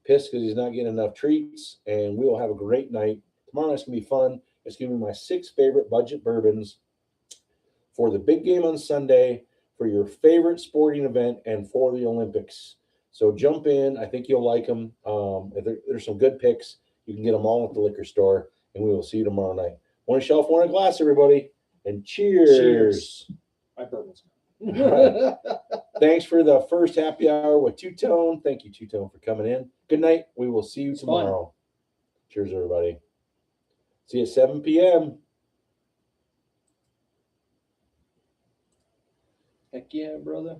pissed because he's not getting enough treats, and we will have a great night. Tomorrow night's going to be fun. It's going to be my 6 favorite budget bourbons for the big game on Sunday, for your favorite sporting event, and for the Olympics. So jump in. I think you'll like them. There's some good picks. You can get them all at the liquor store, and we will see you tomorrow night. One shelf, one glass, everybody, and cheers. My bourbon's. Thanks for the first happy hour with Two Tone. Thank you, Two Tone, for coming in. Good night. We will see you tomorrow. Cheers, everybody. See you at 7 p.m. Heck yeah, brother.